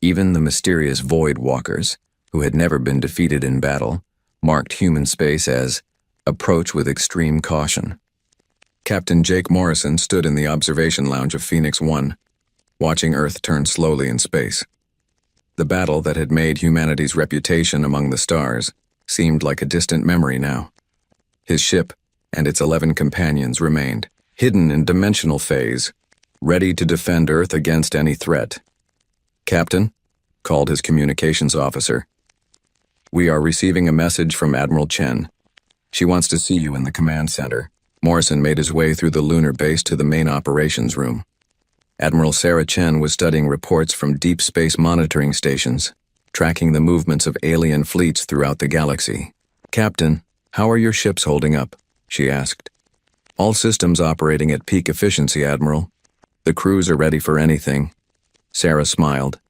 [SPEAKER 1] Even the mysterious Void Walkers, who had never been defeated in battle, marked human space as approach with extreme caution. Captain Jake Morrison stood in the observation lounge of Phoenix 1, watching Earth turn slowly in space. The battle that had made humanity's reputation among the stars seemed like a distant memory now. His ship and its 11 companions remained, hidden in dimensional phase, ready to defend Earth against any threat. "Captain," called his communications officer, "we are receiving a message from Admiral Chen. She wants to see you in the command center." Morrison made his way through the lunar base to the main operations room. Admiral Sarah Chen was studying reports from deep space monitoring stations, tracking the movements of alien fleets throughout the galaxy. "Captain, how are your ships holding up?" she asked. "All systems operating at peak efficiency, Admiral. The crews are ready for anything." Sarah smiled.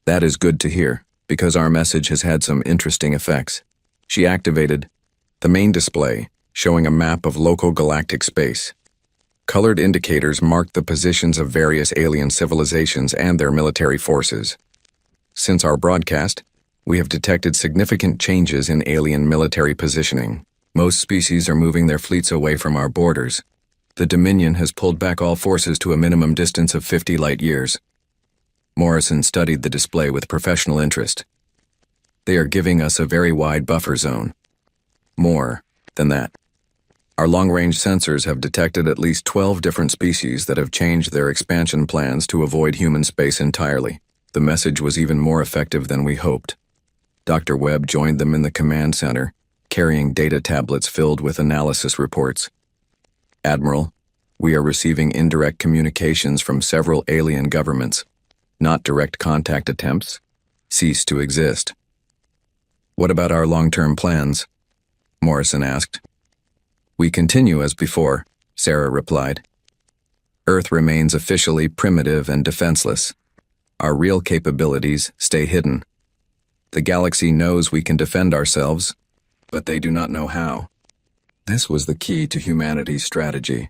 [SPEAKER 1] "That is good to hear, because our message has had some interesting effects." She activated the main display, showing a map of local galactic space. Colored indicators marked the positions of various alien civilizations and their military forces. Since our broadcast, we have detected significant changes in alien military positioning. Most species are moving their fleets away from our borders. The Dominion has pulled back all forces to a minimum distance of 50 light years. Morrison studied the display with professional interest. "They are giving us a very wide buffer zone. More than that. Our long-range sensors have detected at least 12 different species that have changed their expansion plans to avoid human space entirely." The message was even more effective than we hoped. Dr. Webb joined them in the command center, carrying data tablets filled with analysis reports. "Admiral, we are receiving indirect communications from several alien governments. Not direct contact attempts. Cease to exist." "What about our long-term plans?" Morrison asked. "We continue as before," Sarah replied. "Earth remains officially primitive and defenseless. Our real capabilities stay hidden. The galaxy knows we can defend ourselves, but they do not know how." This was the key to humanity's strategy.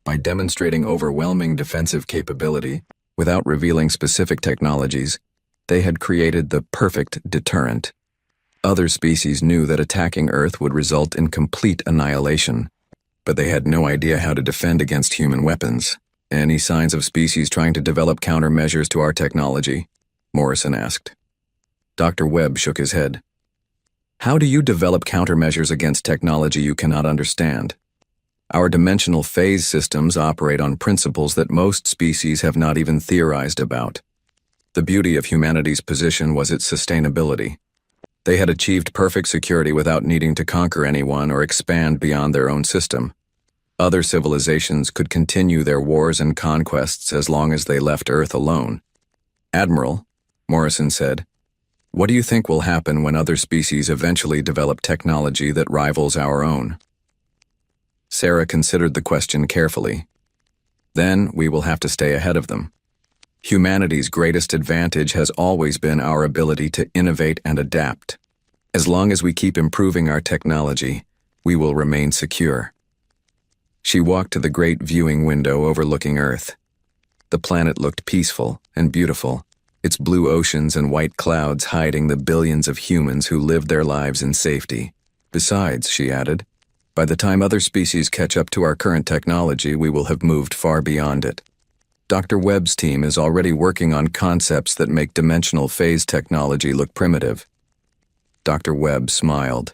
[SPEAKER 1] By demonstrating overwhelming defensive capability, without revealing specific technologies, they had created the perfect deterrent. Other species knew that attacking Earth would result in complete annihilation, but they had no idea how to defend against human weapons. "Any signs of species trying to develop countermeasures to our technology?" Morrison asked. Dr. Webb shook his head. "How do you develop countermeasures against technology you cannot understand? Our dimensional phase systems operate on principles that most species have not even theorized about. The beauty of humanity's position was its sustainability. They had achieved perfect security without needing to conquer anyone or expand beyond their own system. Other civilizations could continue their wars and conquests as long as they left Earth alone." "Admiral," Morrison said, "what do you think will happen when other species eventually develop technology that rivals our own?" Sarah considered the question carefully. "Then we will have to stay ahead of them. Humanity's greatest advantage has always been our ability to innovate and adapt. As long as we keep improving our technology, we will remain secure." She walked to the great viewing window overlooking Earth. The planet looked peaceful and beautiful, its blue oceans and white clouds hiding the billions of humans who lived their lives in safety. "Besides," she added, "by the time other species catch up to our current technology, we will have moved far beyond it. Dr. Webb's team is already working on concepts that make dimensional phase technology look primitive." Dr. Webb smiled.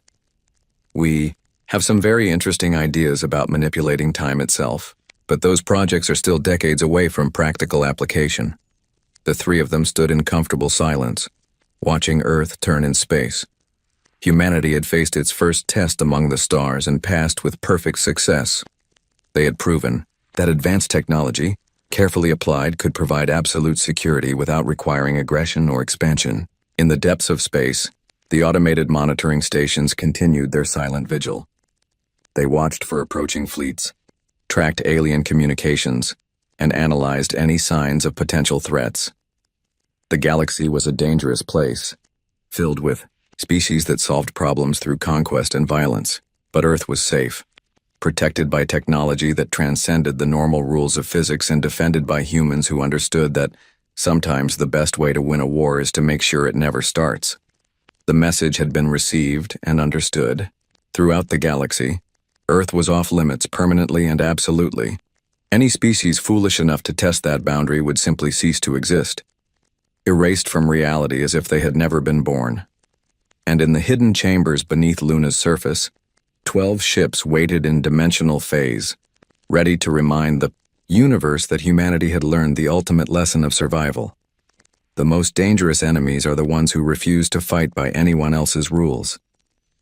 [SPEAKER 1] "We have some very interesting ideas about manipulating time itself, but those projects are still decades away from practical application. The three of them stood in comfortable silence, watching Earth turn in space. Humanity had faced its first test among the stars and passed with perfect success. They had proven that advanced technology, carefully applied, could provide absolute security without requiring aggression or expansion. In the depths of space, the automated monitoring stations continued their silent vigil. They watched for approaching fleets, tracked alien communications, and analyzed any signs of potential threats. The galaxy was a dangerous place, filled with species that solved problems through conquest and violence, but Earth was safe, protected by technology that transcended the normal rules of physics and defended by humans who understood that sometimes the best way to win a war is to make sure it never starts. The message had been received and understood. Throughout the galaxy, Earth was off limits permanently and absolutely. Any species foolish enough to test that boundary would simply cease to exist, erased from reality as if they had never been born. And in the hidden chambers beneath Luna's surface, 12 ships waited in dimensional phase, ready to remind the universe that humanity had learned the ultimate lesson of survival. The most dangerous enemies are the ones who refuse to fight by anyone else's rules.